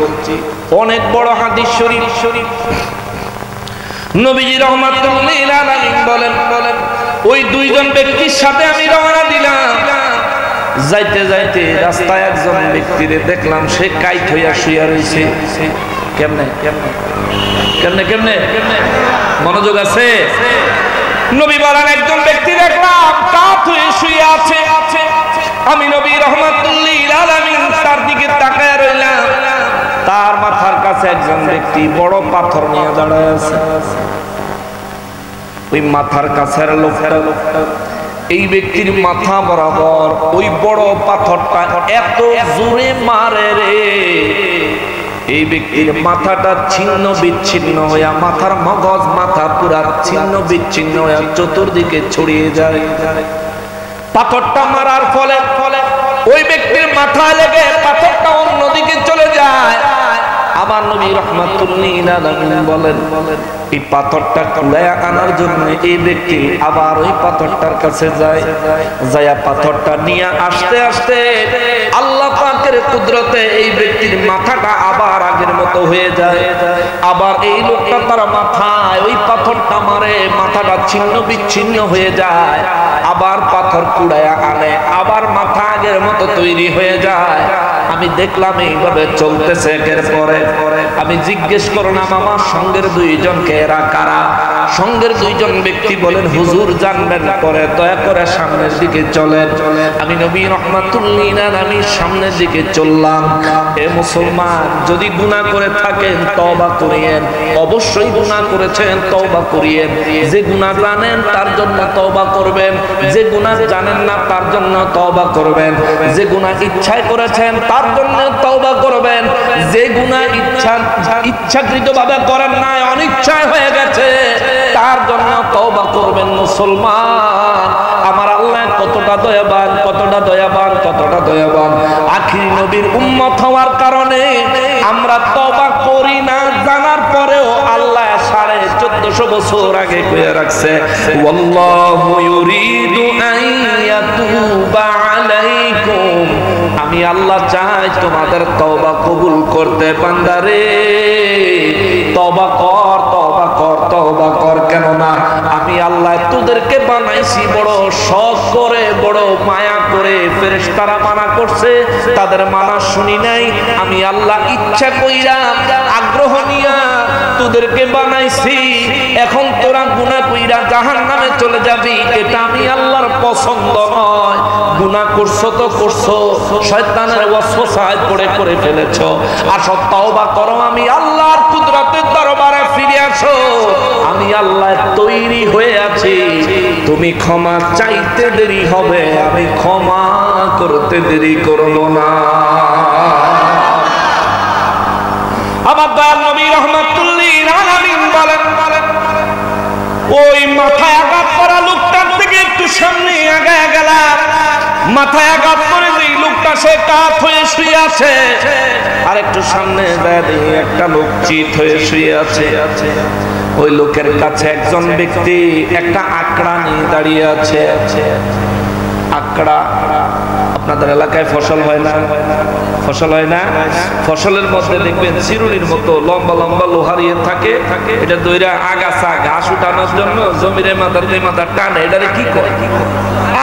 অনেক বড় হাদিস শরীফ। নবীজি রাহমাতুল লিল আলামিন বলেন, ওই দুইজন ব্যক্তির সাথে আমি রওনা দিলাম। যাইতে যাইতে রাস্তায় একজন ব্যক্তিরে দেখলাম, সে কাইট হইয়া শুইয়া রইছে। কেমনে কেমনে কেমনে কেমনে মনোযোগ আছে? নবী বলেন, একজন ব্যক্তি দেখলাম কাত হয়ে শুয়ে আছে। আমি নবী রাহমাতুল লিল আলামিন তার দিকে তাকায় রইলাম। তার মাথার কাছে একজন ব্যক্তি বড় পাথর নিয়ে দাঁড়ায় আছে। ওই মাথার কাছের লোকটা, এই ব্যক্তির মাথা বরাবর ওই বড় পাথরটা এত জোরে মারে রে, এই ব্যক্তির মাথাটা ছিন্ন বিচ্ছিন্ন হইয়া, মাথার মগজ মাথা পুরা ছিন্ন বিচ্ছিন্ন হইয়া চতুর্দিকে ছড়িয়ে যায়। পাথরটা মারার ফলে ওই ব্যক্তির মাথায় লেগে পাথরটা অন্যদিকে চলে যায়। আমার নবী রাহমাতুল্লিল আলামিন বলেন এই পাথরটা কুড়াইয়া আনার জন্য এই ব্যক্তি আবার ওই পাথরটার কাছে যায়, যায়া পাথরটা নিয়ে আসতে আসতে আল্লাহ পাকের কুদরতে এই ব্যক্তির মাথাটা আবার আগের মতো হয়ে যায়। আবার এই লোকটা তার মাথায় ওই পাথরটা মারে, মাথাটা ছিন্ন বিচ্ছিন্ন হয়ে যায়। আবার পাথর কুড়াইয়া আনে, আবার মাথা আগের মতো তৈরি হয়ে যায়। আমি দেখলাম এইভাবে চলতেছে একের পরে। আমি জিজ্ঞেস করলাম আমার সঙ্গের দুইজনকে এরা কারা? সঙ্গের দুইজন ব্যক্তি বলেন হুজুর জানবেন পরে, দয়া করে সামনের দিকে চলেন। আমি নবী রাহমাতুল্লিল আলামিন সামনের দিকে চললাম। এ মুসলমান, যদি গুনাহ করে থাকেন তওবা করিয়েন, অবশ্যই গুনাহ করেছেন তওবা করিয়েন। যে গুনাহ জানেন তার জন্য তওবা করবেন, যে গুনাহ জানেন না তার জন্য তওবা করবেন। যে গুনাহ ইচ্ছায় করেছেন তার জন্য তওবা করবেন। যে গুনাহ ইচ্ছাকৃতভাবে করেন না, অনিচ্ছায় হয়ে গেছে, তার জন্য তওবা করবেন। মুসলমান, আমার আল্লাহ কতটা দয়াবান, কতটা দয়াবান, কতটা দয়াবান। আখির নবীর উম্মত হওয়ার কারণে আমরা তওবা করি না, জানার পরেও আল্লাহ 1450 বছর আগে কয়ে রাখছে ওয়াল্লাহু ইউরিদু আন ইয়াতুবা আলাইকুম। আমি আল্লাহ চাই তোমাদের তওবা কবুল করতে। বান্দারে তওবা কর, তওবা কর, তওবা কর। কেন না আমি আল্লাহ তোদেরকে বানাইছি বড় শখ করে, বড় মায়া করে। ফেরেশতারা মানা করছে, তাদের মানা শুনি নাই। আমি আল্লাহ ইচ্ছা কইরা, আগ্রহ নিয়া তোদেরকে বানাইছি। এখন তোরা গুনাহ কইরা জাহান্নামে চলে যাবি, এটা আমি আল্লাহর পছন্দ নয়। গুনাহ করছো তো করছো, শয়তানের ওয়াসওয়াসায় পড়ে করে ফেলেছো। আসো তওবা করো, আমি আল্লাহর কুদরতের দরবারে ফিরে আসো। আমি আল্লাহ তৈরি হয়ে আছি। তুমি ক্ষমা চাইতে দেরি হবে, আমি ক্ষমা করতে দেরি করব না। আমার দয়াল নবী রাহমাতুল্লিল আলামিন বলেন ওই মাথায় আঘাত করা লোকটার থেকে একটু সামনে আগায় গেলাম। মাথায় আঘাত করে যেই লোকটা সে কাত হয়ে শুয়ে আছে, আর একটু সামনে দাঁড়িয়ে একটা লোক চিত হয়ে শুয়ে আছে। ওই লোকের কাছে একজন ব্যক্তি একটা আকড়া নিয়ে দাঁড়িয়ে আছে। আকড়া আপনাদের এলাকায় ফসল হয় না? ফসল হয় না? ফসলের মধ্যে দেখবেন চিরুনির মতো লম্বা লম্বা লোহার ইয়ে থাকে, এটা দইরা আগাছা ঘাস উঠানোর জন্য জমিরে মাথার দিয়ে মাথা টানে। এটারে কি কয়?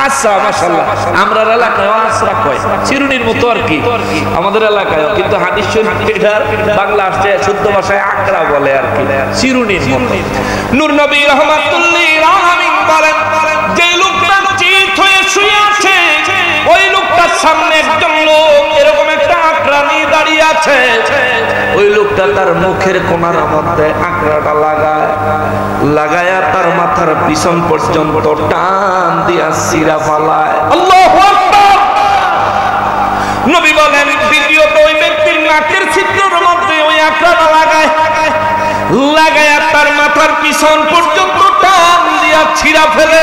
আচ্ছা, মাশাআল্লাহ, আমরা এলাকায় আছরা কয়, চিরুনির মতো আর কি আমাদের এলাকায়। কিন্তু হাদিস শরীফে এটার বাংলা আসছে শুদ্ধ ভাষায় আকড়া বলে আর কি, চিরুনির মতো। নূর নবী রাহমাতুল্লিল আলামিন বলেন যে লোকটা চিত হয়ে শুয়ে আছে, ওই লোকটার সামনে একজন লোক এরকম একটা আকড়া নিয়ে দাঁড়িয়ে আছে। ওই লোকটা তার মুখের কোণার মধ্যে আকড়াটা লাগায়া তার মাথার পিছন পর্যন্ত টান দিয়া সিরা ফালায়। আল্লাহু আকবার। নবী বলেন দ্বিতীয়ত ওই ব্যক্তির নাকের ছিদ্রের মধ্যে ওই আকড়াটা লাগায়া তার মাথার পিছন পর্যন্ত টান দিয়া ছিঁড়া ফেলে।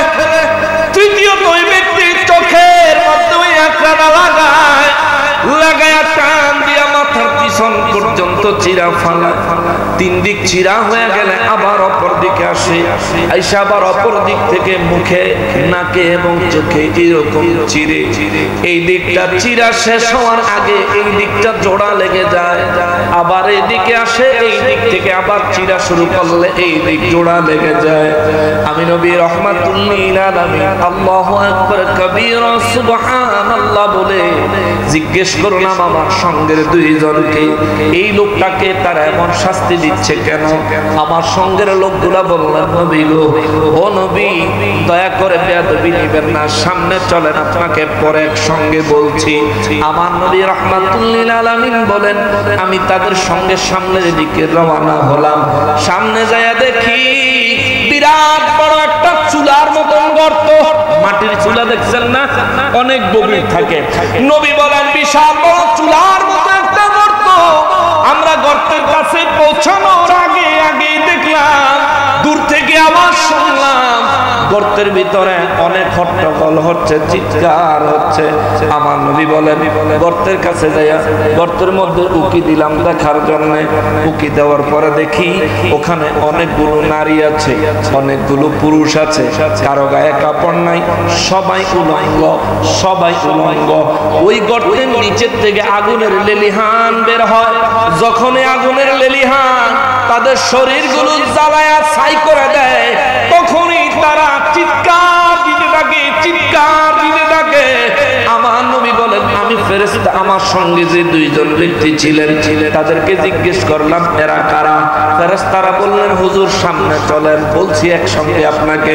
তৃতীয়ত ওই ব্যক্তির চোখের মধ্যে ওই আকড়াটা লাগায়া টান দিয়া মাথার পিছন পর্যন্ত চিরা ফালায়। তিন দিক চিরা হয়ে গেলে আবার অপর দিকে আসে, আইসা আবার অপর দিক থেকে মুখে, নাকে এবং চোখে এরকম চিরে। এই দিকটা চিরা শেষ হওয়ার আগে এই দিকটা জোড়া লেগে যায়। আবার এই দিকে আসে, এই দিক থেকে আবার চিরা শুরু করলে এই দিক জোড়া লেগে যায়। আমি নবী রাহমাতুল্লিল আলামিন আল্লাহু আকবার কবীরা সুবহানাল্লাহ বলে জিজ্ঞেস করলাম আমার সঙ্গের দুইজনকে, এই লোকটাকে তারা এমন শাস্তি দিচ্ছে কেন? আমার সঙ্গের লোকগুলা বললেন নবী গো, ও নবী দয়া করে বেয়াদবি নেবেন না, সামনে চলেন, আপনাকে পরে একসঙ্গে বলছি। আমার নবী রাহমাতুল্লিল আলামিন বলেন আমি তাদের সঙ্গে সামনের দিকে রওনা হলাম। সামনে যায়া দেখি বিরাট বড় একটা চুলার মতন গর্ত, মাটির চুলা দেখছেন না, অনেক গভীর থাকে। নবী বলেন বিশাল বড় চুলার মতো একটা গর্ত। আমরা গর্তের কাছে পৌঁছানোর আগে দেখলাম, দূর থেকে আওয়াজ শুনলাম, গর্ত গর্তের ভিতরে অনেক হট্টগোল হচ্ছে, চিৎকার হচ্ছে। আমার নবী বলেন গর্তের কাছে যাইয়া গর্তের মধ্যে উকি দিলাম দেখার জন্য। উকি দেওয়ার পরে দেখি ওখানে অনেকগুলো নারী আছে, অনেকগুলো পুরুষ আছে, কারো গায়ে কাপড় নাই, সবাই উলঙ্গ, সবাই উলঙ্গ। ওই গর্তের নিচের থেকে আগুনের লেলিহান বের হয়। যখনই আগুনের লেলিহান তাদের শরীরগুলো জ্বালায়া ছাই করে দেয়, তখনই তারা চিৎকার দিতে থাকে, চিৎকার দিতে থাকে। আমার নবী বলেন আমি ফেরেশতা আমার সঙ্গে যে দুইজন ব্যক্তি ছিলেন তাদেরকে জিজ্ঞেস করলাম এরা কারা? ফেরেশতারা বললেন হুজুর সামনে চলেন, বলছি একসঙ্গে আপনাকে।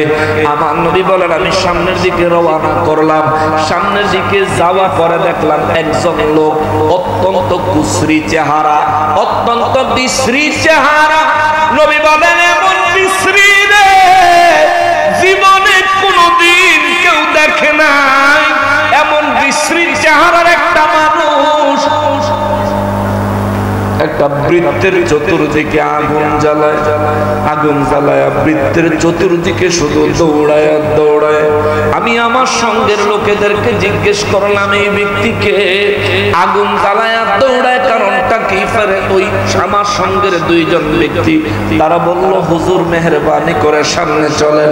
আমার নবী বলেন আমি সামনের দিকে রওনা করলাম। সামনের দিকে যাওয়ার পরে দেখলাম একজন লোক অত্যন্ত কুশ্রী চেহারা, অত্যন্ত বিশ্রী চেহারা। নবী বলেন এমন বিশ্রী রে জীবনে কোনদিন কেউ দেখে নাই। এমন বিশ্রী চেহারার একটা মানুষ একটা বৃত্তের চতুর্দিকে আগুন জ্বালায়, আগুন জ্বালায় বৃত্তের চতুর্দিকে শুধু দৌড়ায় দৌড়ায়। আমি আমার সঙ্গের লোকেদেরকে জিজ্ঞেস করলাম এই ব্যক্তিকে আগুন জ্বালায় দৌড়ায় কারণটা কি? ফেরে ওই আমার সঙ্গের দুইজন ব্যক্তি তারা বলল হুজুর মেহেরবানি করে সামনে চলেন,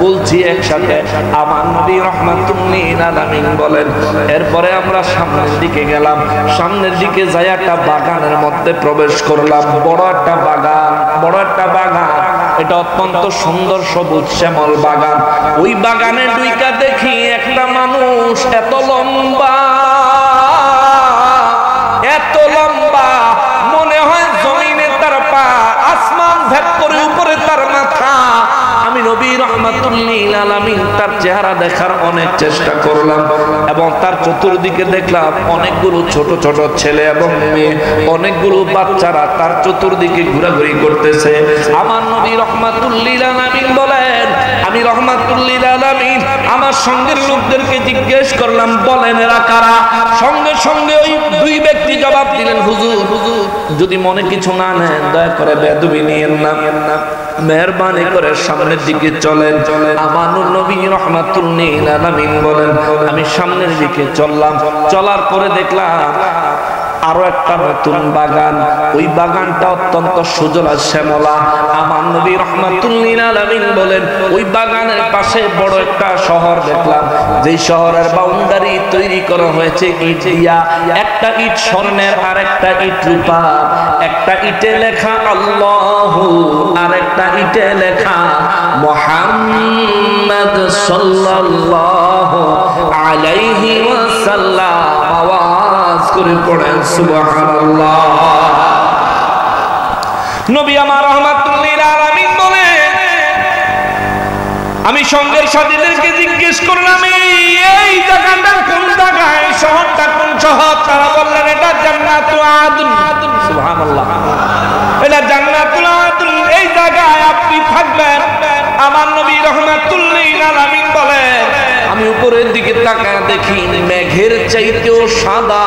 বলছি একসাথে। আমার নবী রাহমাতুল্লিল আলামিন বলেন এরপরে আমরা সামনের দিকে গেলাম। সামনের দিকে যাই একটা বাগানের মধ্যে প্রবেশ করলাম। বড় একটা বাগান, বড় একটা বাগান, এটা অত্যন্ত সুন্দর সবুজ শ্যামল বাগান। ওই বাগানে ঢুইকা দেখি একটা মানুষ এত লম্বা, এত লম্বা, মনে হয় জমিনে তার পা, আসমান ভেদ করে উপরে তার মাথা। আমি নবী রাহমাতুল্লিল আলামিন তার চেহারা দেখার অনেক চেষ্টা করলাম এবং তার চতুর্দিকে দেখলাম অনেকগুলো ছোট ছোট ছেলে এবং মেয়ে, অনেকগুলো বাচ্চারা তার চতুর্দিকে ঘোরাঘুরি করতেছে। আমার নবী রাহমাতুল্লিল আলামিন বলেন আমি রাহমাতুল্লিল আলামিন আমার সঙ্গের লোকদেরকে জিজ্ঞেস করলাম বলেন এরা কারা? সঙ্গে সঙ্গে ওই দুই ব্যক্তি জবাব দিলেন হুজুর যদি মনে কিছু না নেন দয়া করে বেদবি নিয়েন না, মেহরবানি করে সামনের দিকে চলেন। আমার নবী রাহমাতুল্লিল আলামিন বলেন আমি সামনের দিকে চললাম। চলার পরে দেখলাম আরো একটা নতুন বাগান। ওই বাগানটা অত্যন্ত সুজলা শ্যামলা। আমার নবী রাহমাতুল্লিল আলামিন বলেন ওই বাগানের পাশে বড় একটা শহর দেখলাম, যেই শহরের বাউন্ডারি তৈরি করা হয়েছে ইট দিয়া। একটা ইট স্বর্ণের আর একটা ইট রূপা। একটা ইটে লেখা আল্লাহু আর একটা ইটে লেখা মুহাম্মদ সাল্লাল্লাহু আলাইহি ওয়াসাল্লাম। আওয়াজ করে পড়েন সুবহানাল্লাহ। নবী আমার রাহমাতুল্লিল আলামিন বলেন আমি সঙ্গের সাথীদেরকে জিজ্ঞেস করলাম এই জায়গাটা কোন জায়গা, এই শহরটা কোন শহর? তারা বললেন এটা জান্নাতুল আদন। সুবহানাল্লাহ, এটা জান্নাতুল আদন, এই জায়গায় আপনি থাকবেন। আমার নবী রাহমাতুল্লিল আলামিন বলেন আমি উপরের দিকে তাকায় দেখি মেঘের চাইতেও সাদা,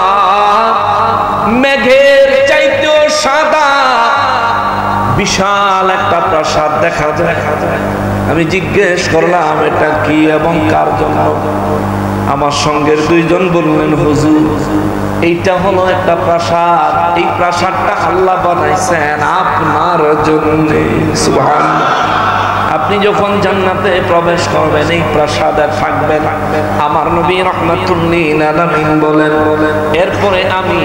মেঘের চাইতেও সাদা বিশাল একটা প্রাসাদ দেখা যায়। আমি জিজ্ঞেস করলাম এটা কি এবং কার জন্য? আমার সঙ্গের দুইজন বললেন হুজুর এইটা হলো একটা প্রাসাদ, এই প্রাসাদটা আল্লাহ বানাইছেন আপনার জন্য। সুবহানাল্লাহ। আপনি যখন জান্নাতে প্রবেশ করবেন এই প্রাসাদে থাকবেন। আমার নবী রাহমাতুল্লিল আলামিন বলেন এরপরে আমি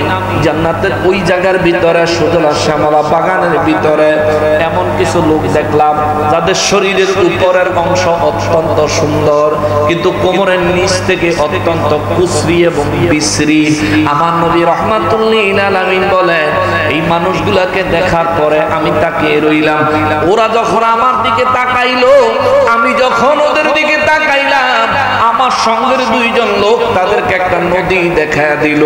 জান্নাতের ওই জায়গার ভিতরে সুজলা শ্যামলা বাগানের ভিতরে এমন কিছু লোক দেখলাম যাদের শরীরের উপরের অংশ অত্যন্ত সুন্দর কিন্তু কোমরের নিচ থেকে অত্যন্ত কুশ্রী এবং বিশ্রী। আমার নবী রাহমাতুল্লিল আলামিন বলেন এই মানুষগুলাকে দেখার পরে আমি তাকিয়ে রইলাম। ওরা যখন আমার দিকে তাকাইলো, আমি যখন ওদের দিকে তাকাইলাম, আমার সঙ্গের দুইজন লোক তাদেরকে একটা নদী দেখা দিল।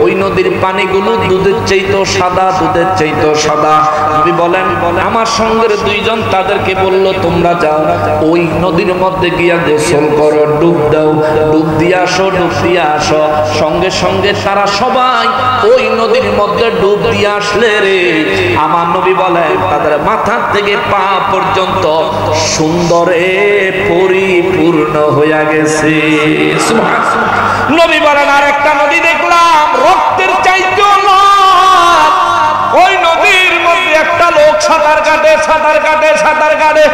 ওই নদীর পানিগুলো দুধের চাইতো সাদা, দুধের চাইতো সাদা। নবী বলেন আমার আমার সঙ্গের দুইজন তাদেরকে বলল, তোমরা যাও ওই নদীর মধ্যে গিয়া গোসল করো, ডুব দাও, ডুব দিয়ে আসো, ডুব দিয়ে আসো। সঙ্গে সঙ্গে তারা সবাই ওই নদীর মধ্যে ডুব দিয়ে আসলে রে, আমার নবী বলেন তাদের মাথা থেকে পা পর্যন্ত সুন্দরে পরিপূর্ণ হয়ে গেছে। নবী বলেন আর একটা নদী দেখলাম রক্তের চাইতেও লাল। ওই নদীর মধ্যে একটা লোক সাঁতার কাটে, সাঁতার কাটে, সাঁতার কাটে।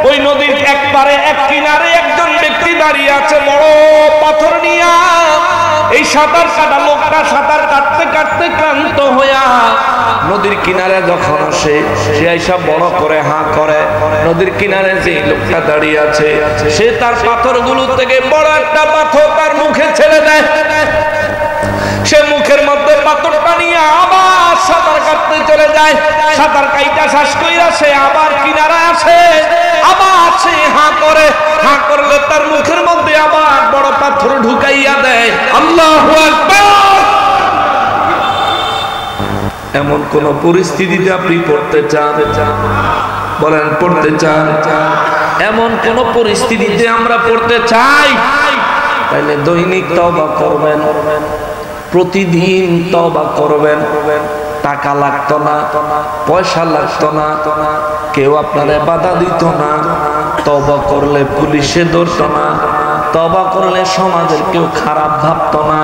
ওই নদীর এক পারে এক কিনারে একজন ব্যক্তি দাঁড়িয়ে আছে বড় পাথর নিয়া। এই সাঁতার কাটা লোকটা সাঁতার কাটতে কাটতে ক্লান্ত হইয়া নদীর কিনারে যখন আসে, সে এইসব বড় করে হাঁ করে। নদীর কিনারে যে লোকটা দাঁড়িয়ে আছে সে তার পাথরগুলো থেকে বড় একটা পাথর তার মুখে ছেড়ে দেয়। সে মুখের মধ্যে পাথরটা নিয়ে আবার সাঁতার কাটতে চলে যায়। সাঁতার কাইটা শ্বাস কইরা সে আবার কিনারে আসে, আবার সে হাঁ করে। হাঁ করলে তার মুখের মধ্যে আবার বড় পাথর ঢুকাইয়া দেয়। আল্লাহু আকবার। এমন কোন পরিস্থিতিতে আপনি পড়তে চান? বলেন পড়তে চান? এমন কোন পরিস্থিতিতে আমরা পড়তে চাই? তাইলে দৈনিক তওবা করবেন, প্রতিদিন তওবা করবেন। টাকা লাগতো না, পয়সা লাগতো না, কেউ আপনারে বাধা দিত না। তওবা করলে পুলিশে ধরতো না, তওবা করলে সমাজের কেউ খারাপ ভাবতো না।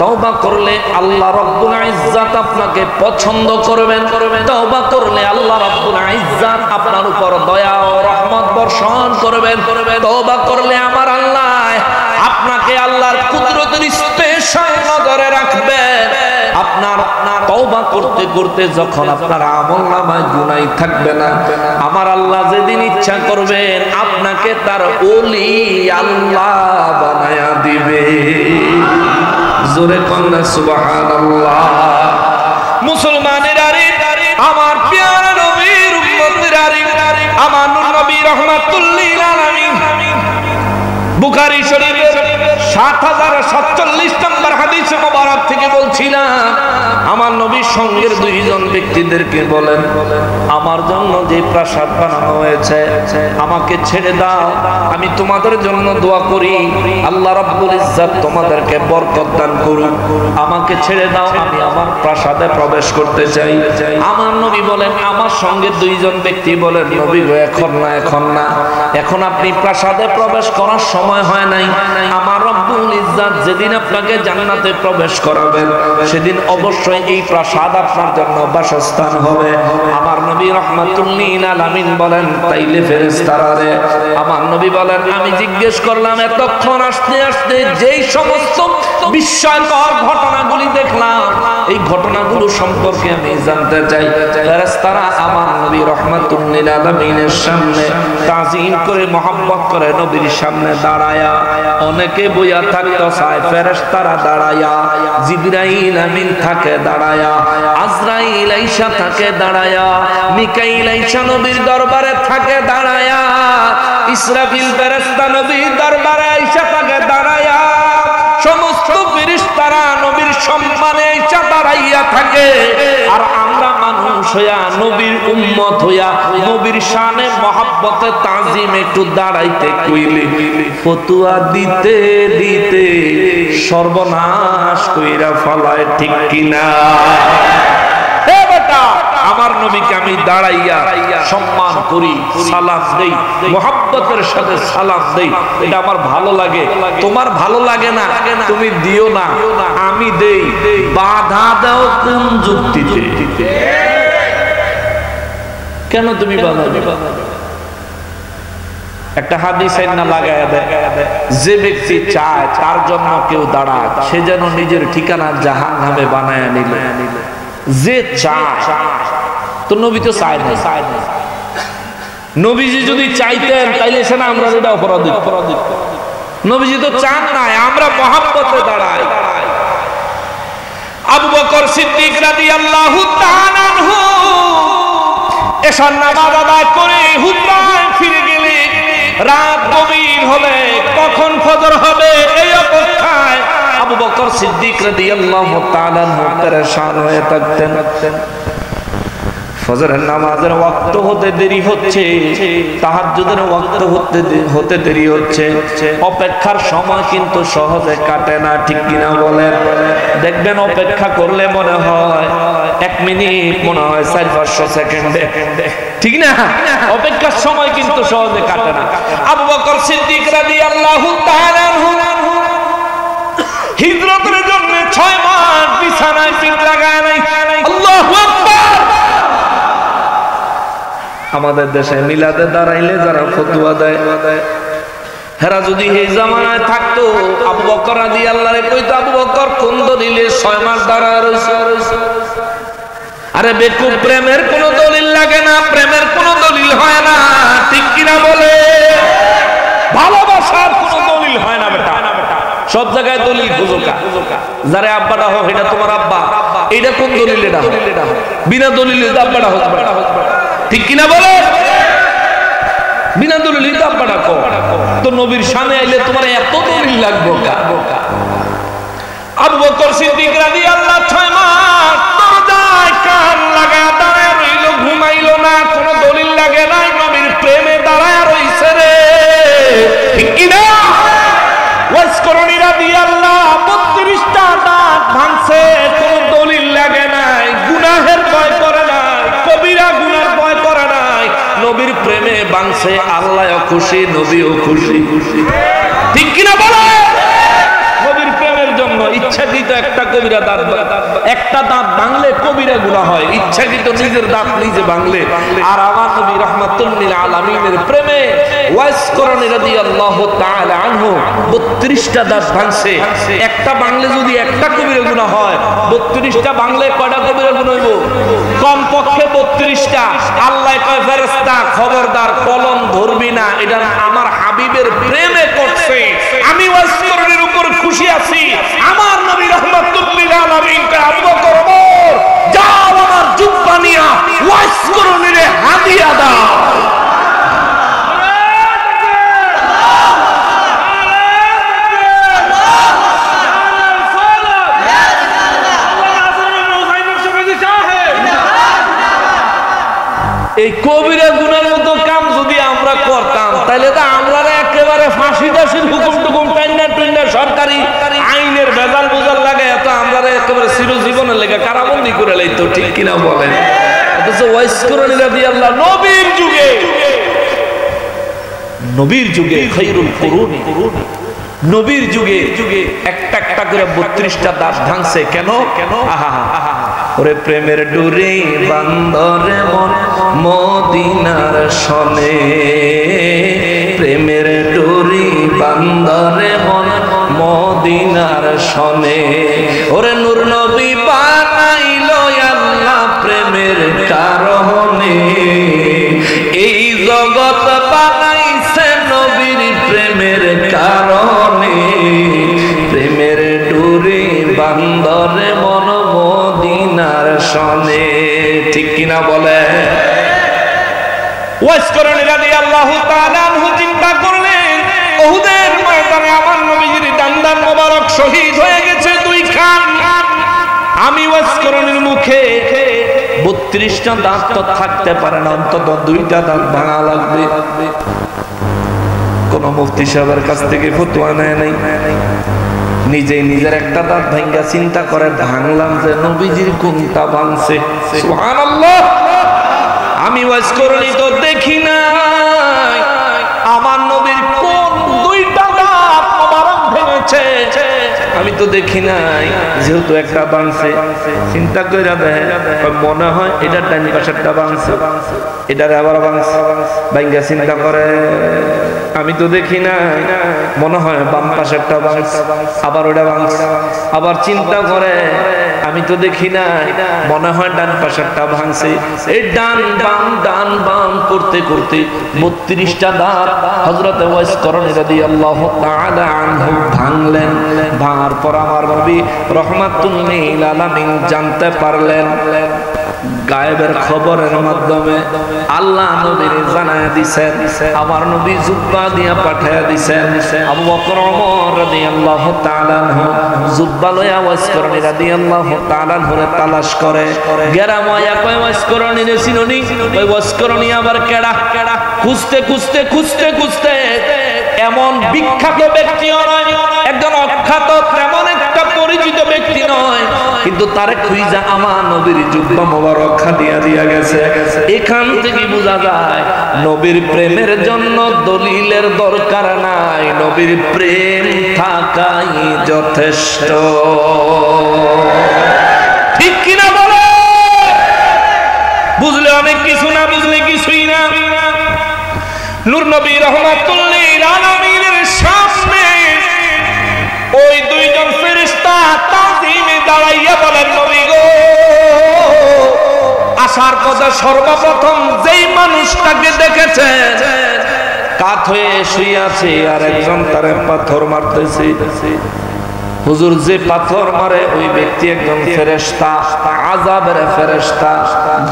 তওবা করলে আল্লাহ রাব্বুল ইজ্জাত আপনাকে পছন্দ করবেন। তওবা করলে আল্লাহ রাব্বুল ইজ্জাত আপনার উপর দয়া ও রহমত বর্ষণ করবেন। তওবা করলে আমার আল্লাহ আপনাকে আল্লাহর কুদরতের স্পেশাল নজরে রাখবেন। আপনার তওবা করতে করতে যখন আপনার আমলনামায় গুনাহ থাকবে না, আমার আল্লাহ যেদিন ইচ্ছা করবেন আপনাকে তার ওলি আল্লাহ বানায়া দিবে। জোরে কন্যা সুবহানাল্লাহ। মুসলমানের আরে আমার প্যারা নবীর উম্মতের আরে আমার নবী রাহমাতুল লিল আলামিন বুখারী শরীফের ৭০৪৭ নম্বর হাদিস মোবারক থেকে বলছিলাম, আমার নবীর সঙ্গের দুইজন ব্যক্তিদেরকে বলেন, আমার জন্য যে প্রাসাদ বানানো হয়েছে আমাকে ছেড়ে দাও, আমি তোমাদের জন্য দোয়া করি আল্লাহ রাব্বুল ইজ্জাত তোমাদেরকে বরকত দান করুন। আমাকে ছেড়ে দাও, আমি আমার প্রাসাদে প্রবেশ করতে চাই। আমার নবী বলেন, আমার সঙ্গে দুইজন ব্যক্তি বলেন, নবী গো এখন না, এখন না, এখন আপনি প্রাসাদে প্রবেশ করার সময় হয় নাই। আমার রব্বুল ইজ্জাত যেদিন আপনাকে জান্নাতে প্রবেশ করাবেন সেদিন অবশ্যই এই প্রাসাদ আপনার জন্য বাসস্থান হবে। আমার নবী রাহমাতুল লিল আলামিন বলেন, তাইলে ফেরেশতারা রে, আমার নবী বলেন, আমি জিজ্ঞেস করলাম এতক্ষণ আসতে আসতে যেই সমস্ত বিস্ময়কর ঘটনাগুলি দেখলাম এই ঘটনাগুলো সম্পর্কে আমি জানতে চাই। ফেরেশতারা আমার নবী রাহমাতুল লিল আলামিনের সামনে তাজিম করে মহব্বত করে নবীর সামনে দাঁড়ায়া, অনেকে বইয়া থাকতো চায়, ফেরেশতারা দাঁড়ায়া, জিবরাইল আমিন থাকে দাঁড়ায়া, আজরাইল আইসা থাকে দাঁড়ায়া, মিকাইল আইসা নবীর দরবারে থাকে দাঁড়ায়া, ইসরাফিল ফেরেশতা নবীর দরবারে আইসা থাকে দাঁড়ায়া, সমস্ত ফেরেশতারা নবীর সম্মানে আইসা দাঁড়াইয়া থাকে। আর আমরা মানুষ হইয়া নবীর উম্মত হইয়া নবীর শানে মহব্বতে তাজিম একটু দাঁড়াইতে কইলে ফতুয়া দিতে দিতে সর্বনাশ কইরা ফলায়, ঠিক কিনা? হে বেটা, আমার নবীকে আমি দাঁড়াইয়া সম্মান করি, সালাম দেই, মহব্বতের সাথে সালাম দেই, এটা আমার ভালো লাগে। তোমার ভালো লাগে না, তুমি দিও না, আমি দেই। বাধা দাও কোন যুক্তিতে? কেন তুমি বাধা দিবা? একটা হাদিস না লাগায়া দেয়, যে ব্যক্তি চায় তার জন্য কেউ দাঁড়ায় সে যেন নিজের ঠিকানা জাহান্নামে বানায়া নিল। যে চায়, তো নবী তো চায় না। নবীজি যদি চাইতেন তাইলে সে না আমরা যেটা অপরাধ। নবীজি তো চান নাই, আমরা মহব্বতে দাঁড়াই। আবু বকর সিদ্দিক রাদিয়াল্লাহু তাআলা আনহু এশার নামাজ আদায় করে হুজরায় ফিরে গেলে রাত গভীর হলে কখন ফজর হবে এই অপেক্ষায় আবু বকর সিদ্দিক রাদিয়াল্লাহু তাআলা আনহু পেরেশান হয়ে থাকতেন। ফজরের নামাজের ওয়াক্ত হতে দেরি হচ্ছে, তাহাজ্জুদের ওয়াক্ত হতে দেরি হচ্ছে। অপেক্ষার সময় কিন্তু সহজে কাটে না, ঠিক কিনা বলেন? দেখবেন অপেক্ষা করলে মনে হয় 1 মিনিট মনে হয় 4-500 সেকেন্ডে, ঠিক না? অপেক্ষার সময় কিন্তু সহজে কাটে না। আবু বকর সিদ্দিক রাদিয়াল্লাহু তাআলা আনহু হিজরতের জন্য 6 মাস বিছানায় পিঠ লাগায় নাই। আল্লাহু আকবার। আমাদের দেশে মিলাদে দাঁড়াইলে যারা ফতোয়া দেয়, হেরা যদি এই জামানায় থাকতো, আবু বকর রাদিয়াল্লাহু আনহু কইতো, আবু বকর কোন দলিলে 6 মাস দাঁড়ায় রইছে? আরে বেকুব, প্রেমের কোন দলিল লাগে না, প্রেমের কোন দলিল হয় না, ঠিক কিনা বলে? ভালোবাসার কোন দলিল হয় না বেটা, সব জায়গায় দলিল খুঁজোকা। যারে আব্বাটা হোক এটা তোমার আব্বা, এটা কোন দলিল? এটা বিনা দলিলে আব্বাটা হোক, ঠিক কিনা বলে? বিনা দলিলে আব্বাটা কো, তো নবীর শানে আইলে তোমার এত দলিল লাগবে? আবু বকর সিদ্দিক রাদিয়াল্লাহু 6 মাস দরজায় কান লাগায় দাঁড়ায় রইল, ঘুমাইলো না, কোনো দলিল লাগে নাই, নবীর প্রেমে দাঁড়ায় রইছে রে, ঠিক কিনা? ওয়াসকরণী রাদিয়াল্লাহু 32টা দাঁত ভাঙছে, কোনো দলিল লাগে নাই, গুনাহের ভয় করে নাই, কবিরা গুনার ভয় করে নাই, নবীর প্রেমে ভাঙছে। আল্লাহও খুশি, নবীও খুশি, ঠিক কিনা বলে? নবীর প্রেমের জন্য ইচ্ছাকৃত একটা কবিরা দাঁত, একটা দাঁত ভাঙলে কবিরা গুনাহ হয়, ইচ্ছাকৃত নিজের দাঁত নিজে ভাঙলে। আর আমার নবী রাহমাতুল লিল আলামিনের প্রেমে ওয়াসকরণী রাদিয়াল্লাহু তাআলা আনহু 32টা দাঁত ভাঙছে। একটা ভাঙলে যদি একটা কবিরা গুনাহ হয়, 32টা ভাঙলে কয়টা কবিরা গুনাহ হইব? কমপক্ষে 32টা। আল্লাহ কয়, ফেরেশতা খবরদার, কলম ধরবি না, এটা আমার হাবিবের প্রেমে করছে, আমি ওয়াসকরণীর উপর খুশি আছি। আমার নবী রাহমাতুল লিল আলামিন কে আবু বকর, ওমর, যাও আমার জুব্বা নিয়া ওয়াসকরণীরে হাদিয়া দাও। এই কবিরা গুনার মতো কাম যদি আমরা করতাম, তাহলে তো আমরা একেবারে ফাঁসি দাসির হুকুম টুকুম টাইনা সরকারি আইনের ভেজাল বুজাল লাগে, এত আমরা একেবারে চিরজীবনের লেগে কারাবন্দি করে লাইতো, ঠিক কিনা বলেন? অথচ ওয়াসকরণী রাদিয়াল্লাহু নবীর যুগে খায়রুল কুরুনি, নবীর যুগে একটা একটা করে 32টা দাঁত ভাঙছে। কেন? আহা, ওরে প্রেমের ডুরে বান্দরে মন মদিনার সনে, প্রেমের ডুরি বান্দরে মন মদিনার সনে, ওরে নূর নবী বানাইলো আল্লাহ প্রেমের কারণে, এই জগৎ বানাইছে নবীর প্রেমের কারণে, প্রেমের ডুরি বান্দরে মন মদিনার সনে, ঠিক কিনা বলে? ওয়াসকরণী রাদিয়াল্লাহু তাআলা আনহু চিন্তা করলেন, উহুদের ময়দানে আমার নবীর দান্দান মোবারক শহীদ হয়ে গেছে 2 খান, আমি ওয়াসকরণীর মুখে 32টা দাঁত তো থাকতে পারে না, অন্তত 2টা দাঁত ভাঙা লাগবে। কোন মুফতি সাহেবের কাছ থেকে ফতোয়া নেয় নাই, নিজের একটা দাঁত ভাঙ্গা চিন্তা করে ভাঙলাম যে নবীজির কোনটা ভাঙছে। সুবহানাল্লাহ। আমি ওয়াসকরণী তো দেখি নাই আমার নবীর কোন 2টা দাঁত মোবারক ভেঙেছে, আমি তো দেখি নাই, যেহেতু একটা ভাঙছে চিন্তা করে মনে হয় এটা ডান পাশেরটা ভাঙছে, এটার আবার ভাঙছে, ভাঙ্গা চিন্তা করে আমি তো দেখি নাই, মনে হয় বাম পাশেরটা ভাঙছে, আবার ওটা ভাঙছে, আবার চিন্তা করে আমি তো দেখি নাই, মনে হয় ডান পাশেরটা ভাঙছে। এই ডান বাম করতে করতে 32টা দাঁত হযরত ওয়াসকরণী রাদিয়াল্লাহু তাআলা আনহু ভাঙলেন। ভাঙার পর আমার নবী রাহমাতুল লিল আলামিন জানতে পারলেন গায়েবের খবরের মাধ্যমে আল্লাহ নবীর জানায়া দিবেন আমার নবী জুব্বা দিয়া পাঠায়া দিবেন আবু বকর ওমর রাদিয়াল্লাহু তাআলা আনহু জুব্বা লয়া ওয়াজ করনি রাদিয়াল্লাহু তাআলা আনহুরে তালাশ করে গেরাময়া কয় ওয়াজ করনি রে চিনুনি ওই ওয়াজ করনি আবার কেডা খুঁজতে খুঁজতে খুঁজতে খুঁজতে এমন বিখ্যাত ব্যক্তিও নয় একজন অখ্যাত তেমন একটা পরিচিত ব্যক্তি নয় কিন্তু তারে খুঁজা আমার নবীর জুব্বা মোবারক খাদিয়া দিয়া গেছে এখান থেকে বোঝা যায় নবীর প্রেমের জন্য দলিলের দরকার নাই নবীর প্রেম থাকাই যথেষ্ট ঠিক কিনা বলো বুঝলে অনেক কিছু না বুঝলে কিছুই না নূর নবী রাহমাতুল লিল আলামিনের সামনে ওই দুইজন ফেরেশতা তাজিমে দাঁড়াইয়া বলেন নবী গো আসার কথা সর্বপ্রথম যেই মানুষটাকে দেখেছেন কাত হয়ে শুয়ে আছে আর একজন তারে পাথর মারতেছে হুজুর যে পাথর মারে ওই ব্যক্তি একজন ফেরেশতা আযাবের ফেরেশতা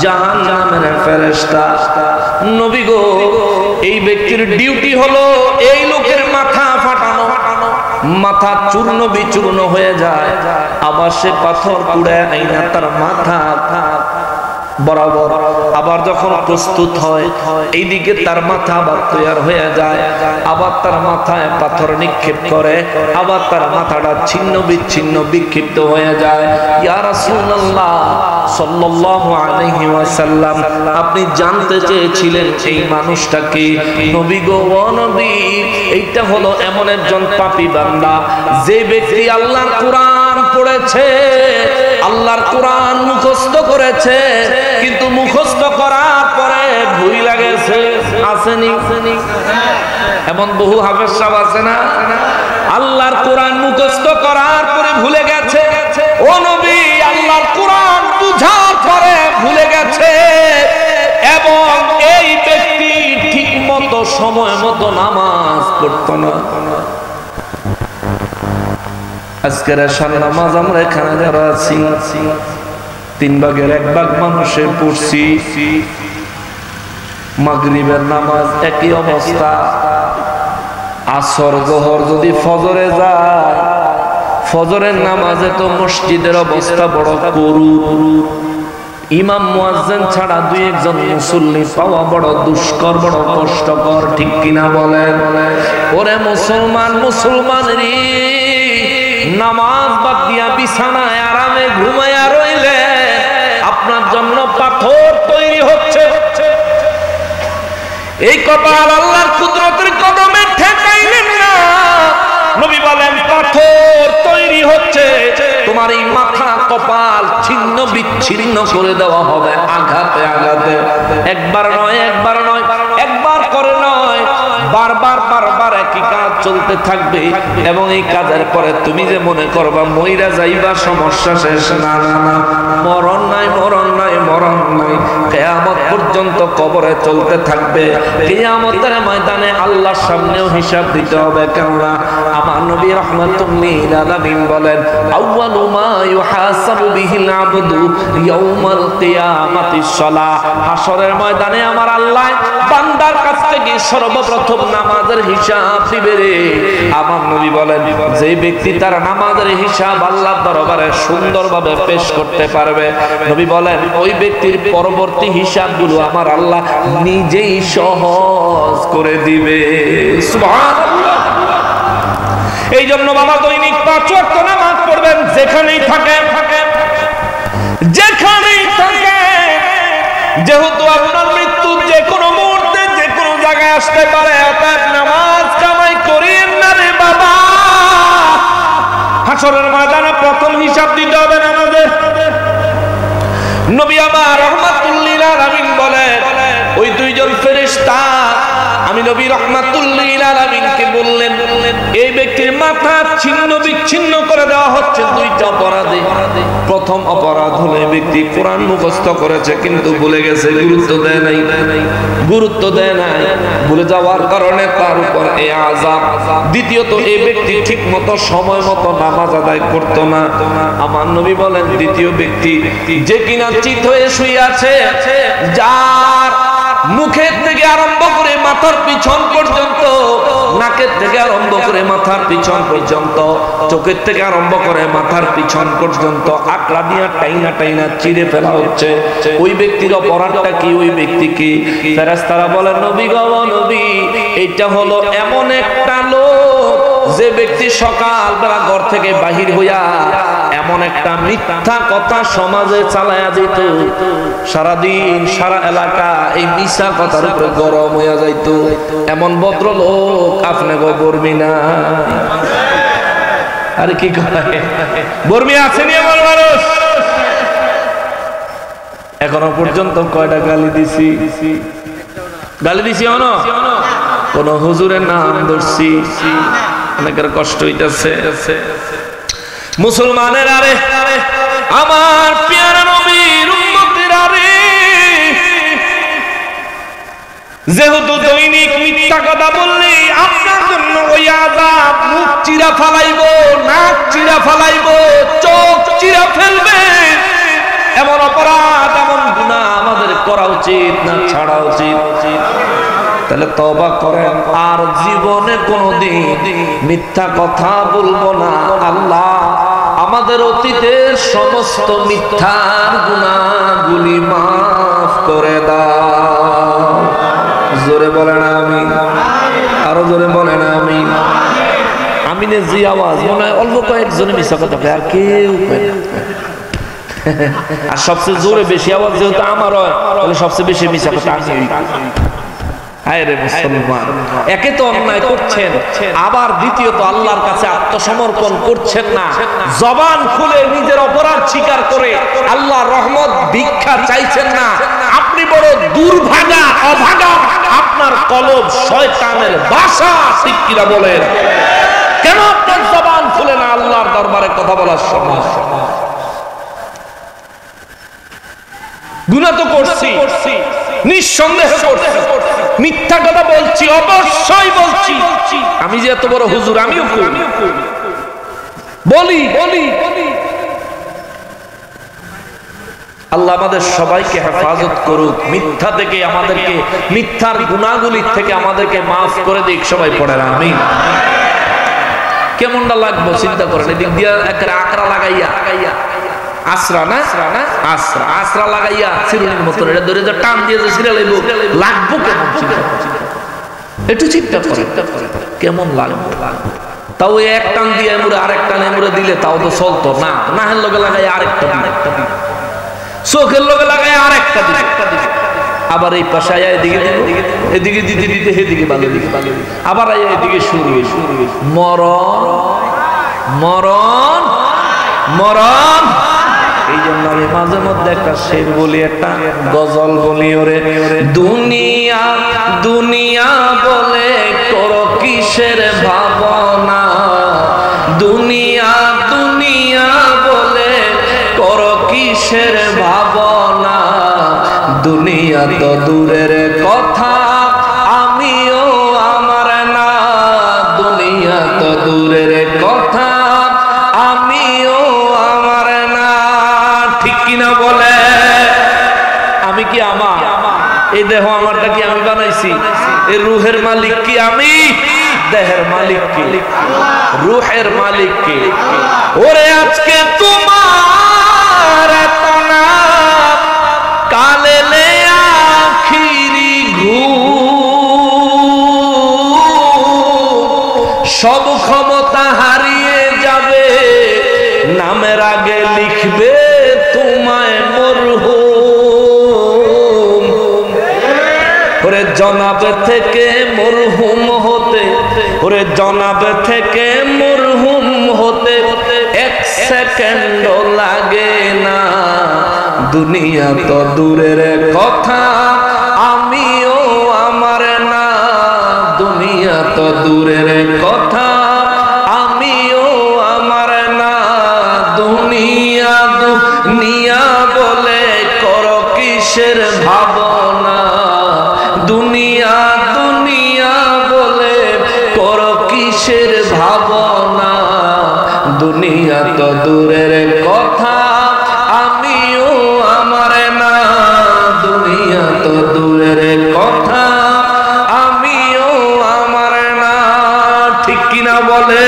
জাহান্নামের ফেরেশতা নবী গো এই ব্যক্তির ডিউটি হলো এই লোকের মাথা ফাটানো মাথা চূর্ণ বিচূর্ণ হয়ে যায় আবার সে পাথর কুড়ে আইনা তার মাথা বরাবর আবার যখন প্রস্তুত হয় এইদিকে তার মাথা আবার তৈরি হয়ে যায় আবার তার মাথায় পাথর নিক্ষেপ করে আবার তার মাথাটা ছিন্ন বিচ্ছিন্ন বিক্ষিপ্ত হয়ে যায় ইয়া রাসূলুল্লাহ সাল্লাল্লাহু আলাইহি ওয়াসাল্লাম আপনি জানতে চেয়েছিলেন এই মানুষটাকে নবী গো ও নবী এইটা হলো এমন একজন পাপী বান্দা যে ব্যক্তি আল্লাহর কোরআন পড়েছে আল্লাহর কোরআন মুখস্থ করেছে কিন্তু মুখস্থ করার পরে ভুল গেছে আসেনি এমন বহু হাফেজ সাহেব আছে না আল্লাহর কোরআন মুখস্থ করার পরে ভুলে গেছে ও নবী আল্লাহর কোরআন বুঝার পরে ভুলে গেছে এবং এই ব্যক্তি ঠিক মতো সময় মতো নামাজ পড়তো না আজকের এশার নামাজ আমরা এখানে যারা আছি 3 ভাগের 1 ভাগ মানুষে পড়ছি মাগরিবের নামাজ একই অবস্থা আসর জোহর যদি ফজরে যায় ফজরের নামাজে তো মসজিদের অবস্থা বড় করু ইমাম মুয়াজ্জিন ছাড়া 2-1 জন মুসল্লি পাওয়া বড় দুষ্কর বড় কষ্টকর ঠিক কিনা বলেন ওরে মুসলমান রে নামাজ বাদ দিয়া বিছানায় আরামে ঘুমায়া রইলে আপনার জন্য পাথর তৈরি হচ্ছে এই কপাল আল্লাহর কুদরতের কদমে ঠেকাইলেন না নবী বলেন পাথর তৈরি হচ্ছে তোমার এই মাথা কপাল ছিন্ন বিচ্ছিন্ন করে দেওয়া হবে আঘাতে আঘাতে একবার নয় একবার করে নয় বারবার একই কাজ চলতে থাকবে এবং এই কাজের পরে তুমি যে মনে করবা মইরা যাইবা সমস্যা শেষ না মরণ নাই কিয়ামত পর্যন্ত কবরে চলতে থাকবে কিয়ামতের ময়দানে আল্লাহর সামনেও হিসাব দিতে হবে কেননা আমার নবী রাহমাতুল লিল আলামিন বলেন আউয়ালু মা ইউহাসাবু বিহিল আবদু ইয়াউমাল কিয়ামাতিস সালাহ হাশরের ময়দানে আমার আল্লাহ বান্দার কাছ থেকে সর্বপ্রথম নামাজের হিসাব দিবে রে আমার নবী বলেন যে ব্যক্তি তার নামাজের হিসাব আল্লাহর দরবারে সুন্দরভাবে পেশ করতে পারবে নবী বলেন ওই ব্যক্তির পরবর্তী হিসাবগুলো আমার আল্লাহ নিজেই সহজ করে দিবে সুবহানাল্লাহ এই জন্য বাবা দৈনিক 5 ওয়াক্ত নামাজ পড়বেন যেখানেই থাকেন যেহেতু আপনার মৃত্যু যে কোনো মুহূর্তে যে কোনো জায়গায় আসতে পারে অতএব নামাজ কামাই করিয়েন না রে বাবা হাশরের ময়দানে প্রথম হিসাব দিতে হবে নামাজের নবী আমার রাহমাতুল লিল আলামিন বলেন ওই 2 জন ফেরেশতা আমি নবী রাহমাতুল লিল আলামিনকে বললেন এই ব্যক্তির মাথা ছিন্ন বিচ্ছিন্ন করে দেওয়া হচ্ছে দুইটা অপরাধে। প্রথম অপরাধ হলো এই ব্যক্তি কোরআন মুখস্থ করেছে কিন্তু ভুলে গেছে, গুরুত্ব দেয় নাই, ভুলে যাওয়ার কারণে তার উপর এই আযাব। দ্বিতীয়ত এই ব্যক্তি ঠিক মতো সময় মতো নামাজ আদায় করতো না। আমার নবী বলেন দ্বিতীয় ব্যক্তি যে কিনা চিত হয়ে শুয়ে আছে, যার মুখের থেকে আরম্ভ করে মাথার পিছন পর্যন্ত, নাকের থেকে আরম্ভ করে মাথার পিছন পর্যন্ত, চোখের থেকে আরম্ভ করে মাথার পিছন পর্যন্ত আকড়া দিয়া টাইনা টাইনা চিরে ফেলা হচ্ছে। ওই ব্যক্তির অপরাধটা কি? ওই ব্যক্তি কি? ফেরেশতারা বলেন নবী গো নবী, এটা হলো এমন একটা লোক যে ব্যক্তি সকালবেলা ঘর থেকে বাহির হইয়া এমন একটা মিথ্যা কথা সমাজে চালায়া দিত, সারাদিন সারা এলাকা এই মিথ্যা কথার উপরে গরম হইয়া যাইত। এমন ভদ্রলোক আপনি গো বর্মি না? আরে কি করে বর্মি আসেনি আমার মানুষ? এখনো পর্যন্ত কয়টা গালি দিছি? কোন হুজুরের নাম ধরছি? অনেকের কষ্ট হইতেছে। মুসলমানের আরে আমার প্রিয় নবীর উম্মতের আরে, যেহেতু দৈনিক মিথ্যা কথা বললে আপনার জন্য ওই আযাব মুখ চিরা ফালাইবো, নাক চিরা ফালাইবো, চোখ চিরা ফেলবে। এমন অপরাধ, এমন গুনাহ আমাদের করা উচিত না ছাড়া উচিত? তাহলে তওবা করেন, আর জীবনে কোনোদিন মিথ্যা কথা বলবো না। আল্লাহ আমাদের অতীতের সমস্ত মিথ্যার গুনাহগুলি মাফ করে দাও। জোরে বলেন আমিন, আরো জোরে বলেন আমিন। আমিনের যে আওয়াজ মনে হয় অল্প কয়েকজনে মিথ্যা কথা কয়, আর কেউ কয় না। আর সবচেয়ে জোরে বেশি আওয়াজ যেহেতু আমার হয়, তাহলে সবচেয়ে বেশি মিথ্যা কথা আমি। একে তো অন্যায় করছেন, আবার দ্বিতীয়ত আল্লাহর কাছে আত্মসমর্পণ করছেন না। জবান খুলে নিজের অপরাধ স্বীকার করে আল্লাহর রহমত ভিক্ষা চাইছেন না। আপনি বড় দুর্ভাগা, অভাগা। আপনার কলব শয়তানের বাসা, ঠিক কিনা বলেন? কেন আপনার জবান খুলে না আল্লাহর দরবারে কথা বলার সময়? গুনাহ তো করছি, নিঃসন্দেহে করছি, মিথ্যা কথা বলছি, অবশ্যই বলছি। আমি যে এত বড় হুজুর, আমিও বলি। আল্লাহ আমাদের সবাইকে হেফাজত করুক মিথ্যা থেকে, আমাদেরকে মিথ্যার গুনাহগুলি থেকে আমাদেরকে মাফ করে দিক। সবাই পড়েন আমিন। কেমনটা লাগবো চিন্তা করেন। এদিক দিয়ে একটা আকরা লাগাইয়া, আসরা না আসরা লাগাইয়া চিরুনির মতো এটা ধরে টান দিয়ে যে সিরা লাগবো কেমন? একটু চিন্তা করেন কেমন লাগবে। তাও এক টান দিয়ে এমুরে আরেক টান এমুরে দিলে তাও তো চলতো না। নাহের লগে লাগাই আরেকটা দিলে, চোখের লগে লাগাই আরেকটা দিলে, আবার এই পাশে এদিকে এদিকে দিতে দিতে এদিকে বালে দিকে, আবার এদিকে শুরু মরণ। এই জন্য আমি মাঝে মধ্যে একটা শের বলি, একটা গজল বলি, ওরে দুনিয়া দুনিয়া বলে করো কিসের ভাবনা, দুনিয়া দুনিয়া বলে করো কিসের ভাবনা, দুনিয়া তো দূরের কথা আমিও আমার না, দুনিয়া তো দূরের কথা আমিও আমার না। ঠিক কিনা বলে? আমি কি আমার এই দেহ আমারটা কি আমি বানাইছি? এই রুহের মালিক কি আমি? দেহের মালিক কি? রুহের মালিক কি? ওরে আজকে তোমার কালে লে আখিরি সব ক্ষমতা হারিয়ে যাবে, নামের আগে লিখবে তোমায় মরহুম। ওরে জনাবে থেকে মরহুম হতে, ওরে জনাবে থেকে মরহুম হতে এক সেকেন্ড লাগে না, দুনিয়া তো দূরের কথা আমিও আমার না, তো দূরের কথা আমিও আমার না দুনিয়া দুনিয়া বলে করো কিসের ভাবনা দুনিয়া দুনিয়া বলে করো কিসের ভাবনা দুনিয়া তো দূরের কথা আমিও আমার না দুনিয়া তো দূরের কথা আমিও আমার না ঠিক কিনা বলে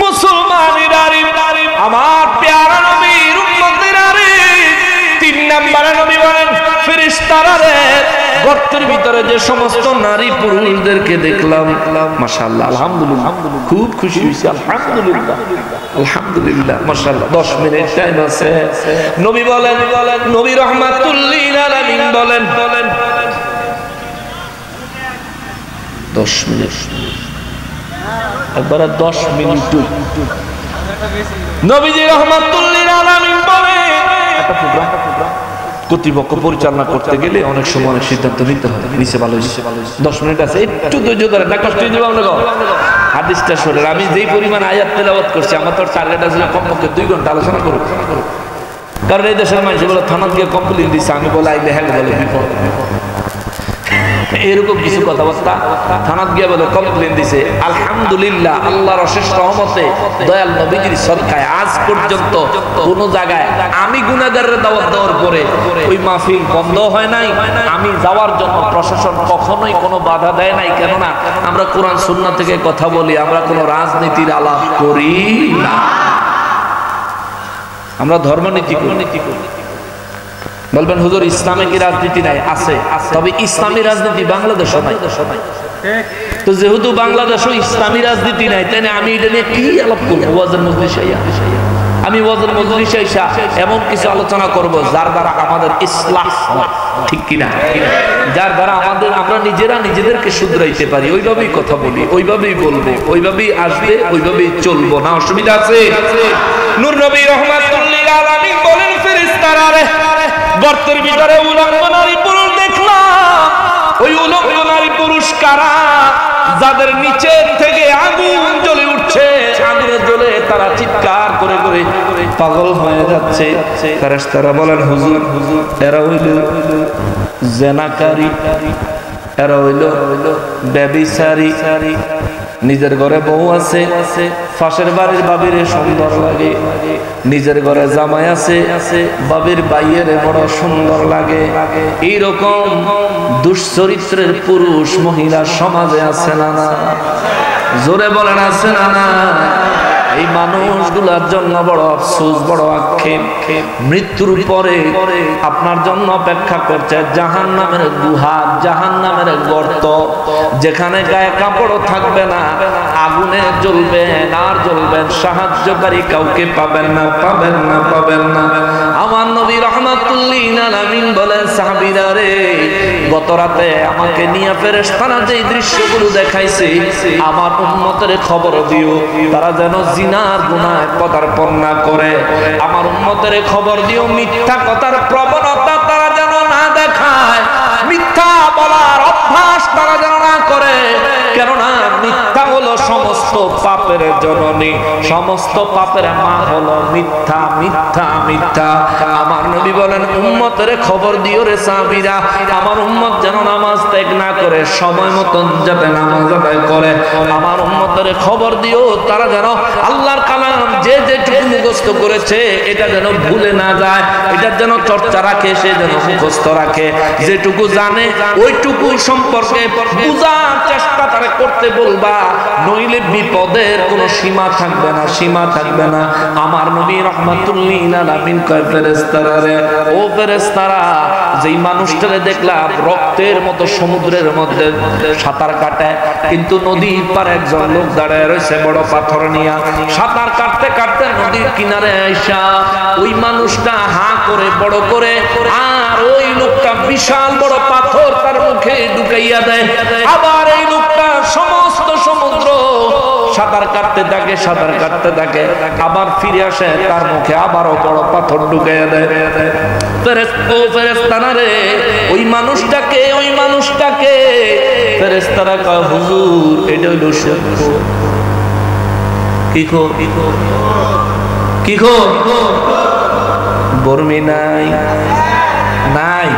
মুসলমানেরা আমার প্যারা নবীর উম্মতেরা রে 3 নম্বরে নবী বলেন ফেরেশতারা রে গর্তের ভিতরে যে সমস্ত নারী পুরুষদেরকে দেখলাম মাশাআল্লাহ আলহামদুলিল্লাহ খুব খুশি হইছি আলহামদুলিল্লাহ আলহামদুলিল্লাহ মাশাআল্লাহ 10 মিনিট টাইম আছে নবী বলেন নবী রাহমাতুল লিল আলামিন বলেন 10 মিনিট একবার 10 মিনিট নবীজি রাহমাতুল লিল আলামিন বলেন একটা প্রোগ্রাম কর্তৃপক্ষ পরিচালনা করতে গেলে অনেক সময় অনেক সিদ্ধান্ত নিতে হয় নিচে ভালো 10 মিনিট আছে একটু ধৈর্য ধরে না কষ্ট দিব আপনাকে হাদিসটা শুনে আমি যেই পরিমাণ আয়াত তেলাওয়াত করছি আমার তো টার্গেট আছে কমপক্ষে 2 ঘন্টা আলোচনা করব কারণ এই দেশের মানুষ বলে থানাত গিয়ে কমপ্লেইন দিচ্ছে আমি বলে আইলে হ্যাঁ বলে বিপদ এরকম কিছু কথাবার্তা থানাত গিয়ে বলে কমপ্লেইন দিছে আলহামদুলিল্লাহ আল্লাহর অশেষ রহমতে দয়াল নবীজির সদকায় আজ পর্যন্ত কোন জায়গায় আমি গুনাহগারের দাওয়াত দেওয়ার পরে ওই মাহফিল বন্ধ হয় নাই আমি যাওয়ার জন্য প্রশাসন কখনোই কোনো বাধা দেয় নাই কেননা আমরা কোরআন সুন্নাহ থেকে কথা বলি আমরা কোনো রাজনীতির আলাপ করি না আমরা ধর্মনীতি করি বলবেন হুজুর ইসলামে কি রাজনীতি নাই আছে তবে ইসলামী রাজনীতি বাংলাদেশে নাই তো যেহেতু বাংলাদেশে ইসলামী রাজনীতি নাই তাই আমি এটা নিয়ে কি আলাপ করব ওয়াজের মজলিসে আমি ওয়াজের মজলিসে এসে এমন কিছু আলোচনা করব যার দ্বারা আমাদের ইসলাহ হয় ঠিক কি না যার দ্বারা আমরা নিজেরা নিজেদেরকে শুধরাইতে পারি ওইভাবেই কথা বলি ওইভাবেই বলবো ওইভাবেই আসবে ওইভাবেই চলবো না অসুবিধা আছে নূর নবী রাহমাতুল লিল আলামিন বলেন ফেরেশতারা রে গর্তের ভিতরে উলঙ্গ নারী পুরুষ দেখলাম ওই উলঙ্গ নারী পুরুষ কারা যাদের নিচে থেকে আগুন জ্বলে উঠছে আগুনে জ্বলে তারা চিৎকার করে করে পাগল হয়ে যাচ্ছে ফেরেশতারা বলেন হুজুর এরা হইল জিনাকারী এরা হইল ব্যভিচারী নিজের ঘরে বউ আছে পাশের বাড়ির বাবিরে সুন্দর লাগে নিজের ঘরে জামাই আছে বাবির বাইয়ের বড় সুন্দর লাগে এইরকম দুশ্চরিত্রের পুরুষ মহিলা সমাজে আছে না না জোরে বলেন আছে না না এই মানুষগুলোর জন্য বড় আফসোস বড় আক্ষেপ মৃত্যুর পরে আপনার জন্য অপেক্ষা করছে জাহান্নামের গুহা জাহান্নামের গর্ত যেখানে গায়ে কাপড় থাকবে না আগুনে জ্বলবেন আর জ্বলবেন সাহায্যকারী কাউকে পাবেন না আমার নবী রাহমাতুল লিল আলামিন বলেন সাহাবীরা রে গত রাতে আমাকে নিয়ে ফেরেশতারা যে দৃশ্যগুলো দেখাইছে আমার উম্মতের খবর দিও তারা যেন জিনার গুনাহে পদার্পণ না করে আমার উম্মতের খবর দিও মিথ্যা কথার প্রবণতা তারা যেন না দেখায় মিথ্যা বলার অভ্যাস তারা যেন না করে কেননা মিথ্যা হলো সমস্ত পাপের জননী সমস্ত পাপের মা হলো মিথ্যা মিথ্যা মিথ্যা আমার নবী বলেন উম্মতের খবর দিও রে সাহাবীরা আমার উম্মত যেন নামাজ ত্যাগ না করে সময় মতন যাতে নামাজ আদায় করে আমার উম্মতের খবর দিও তারা যেন আল্লাহর কালাম যে যেটুকু মুখস্থ করেছে এটা যেন ভুলে না যায় এটা যেন চর্চা রাখে সে যেন মুখস্থ রাখে যেটুকু জানে ওইটুকু সম্পর্কে বুঝার চেষ্টা তারা করতে বলবা নইলে বিপদের কোনো সীমা থাকবে না আমার নবী রাহমাতুল লিল আলামিন কয় ফেরেশতারা রে ও ফেরেশতারা যেই মানুষটারে দেখলাম রক্তের মতো সমুদ্রের মধ্যে সাঁতার কাটে কিন্তু নদীর পারে একজন লোক দাঁড়ায় রয়েছে বড় পাথর নিয়ে সাঁতার কাটতে কাটতে নদীর কিনারে আইসা ওই মানুষটা হা করে বড় করে আর ওই লোকটা বিশাল বড় পাথর তার মুখে ঢুকাইয়া দেয় আবার এই লোকটা সমস্ত সমুদ্র সাঁতার কাটতে থাকে আবার ফিরে আসে তার মুখে আবারও বড় পাথর ঢুকাইয়া দেয় ফেরেশতারা রে ওই মানুষটাকে ফেরেশতারা কয় হুজুর এটা হইল সুদখোর। কি খোর? কি খোর? বর্মি নাই নাই।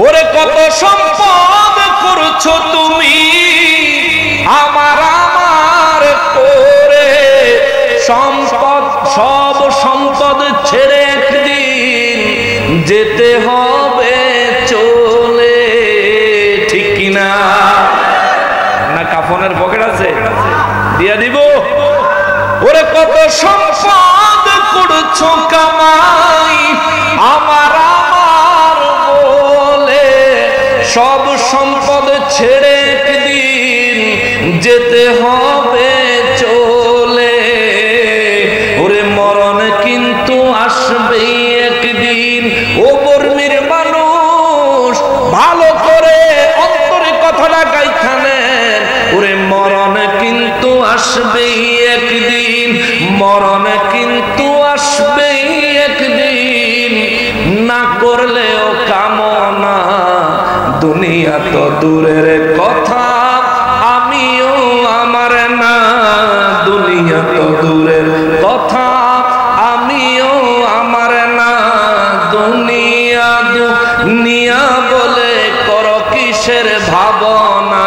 ওরে কত সম্পদ করছো তুমি আমার আমার করে, সম্পদ সব সম্পদ ছেড়ে একদিন যেতে হবে চলে, ঠিক কিনা? না কাফনের পকেট আছে দিয়া দিব? ওরে কত সম্পদ করছো কামাই আমার আমার বলে, সব সম্পদ ছেড়ে একদিন যেতে হবে চলে। ওরে মরণ কিন্তু আসবেই একদিন, ও বর্মির মানুষ ভালো করে অন্তরে কথাটা গাইখানেন। ওরে মরণ কিন্তু আসবেই একদিন, মরণ কিন্তু আসবেই একদিন, না করলেও কামনা দুনিয়া তো দূরের কথা, আমিও আমার না দুনিয়া তো দূরের কথা, আমিও আমার না দুনিয়া। দুনিয়া বলে কর কিসের ভাবনা,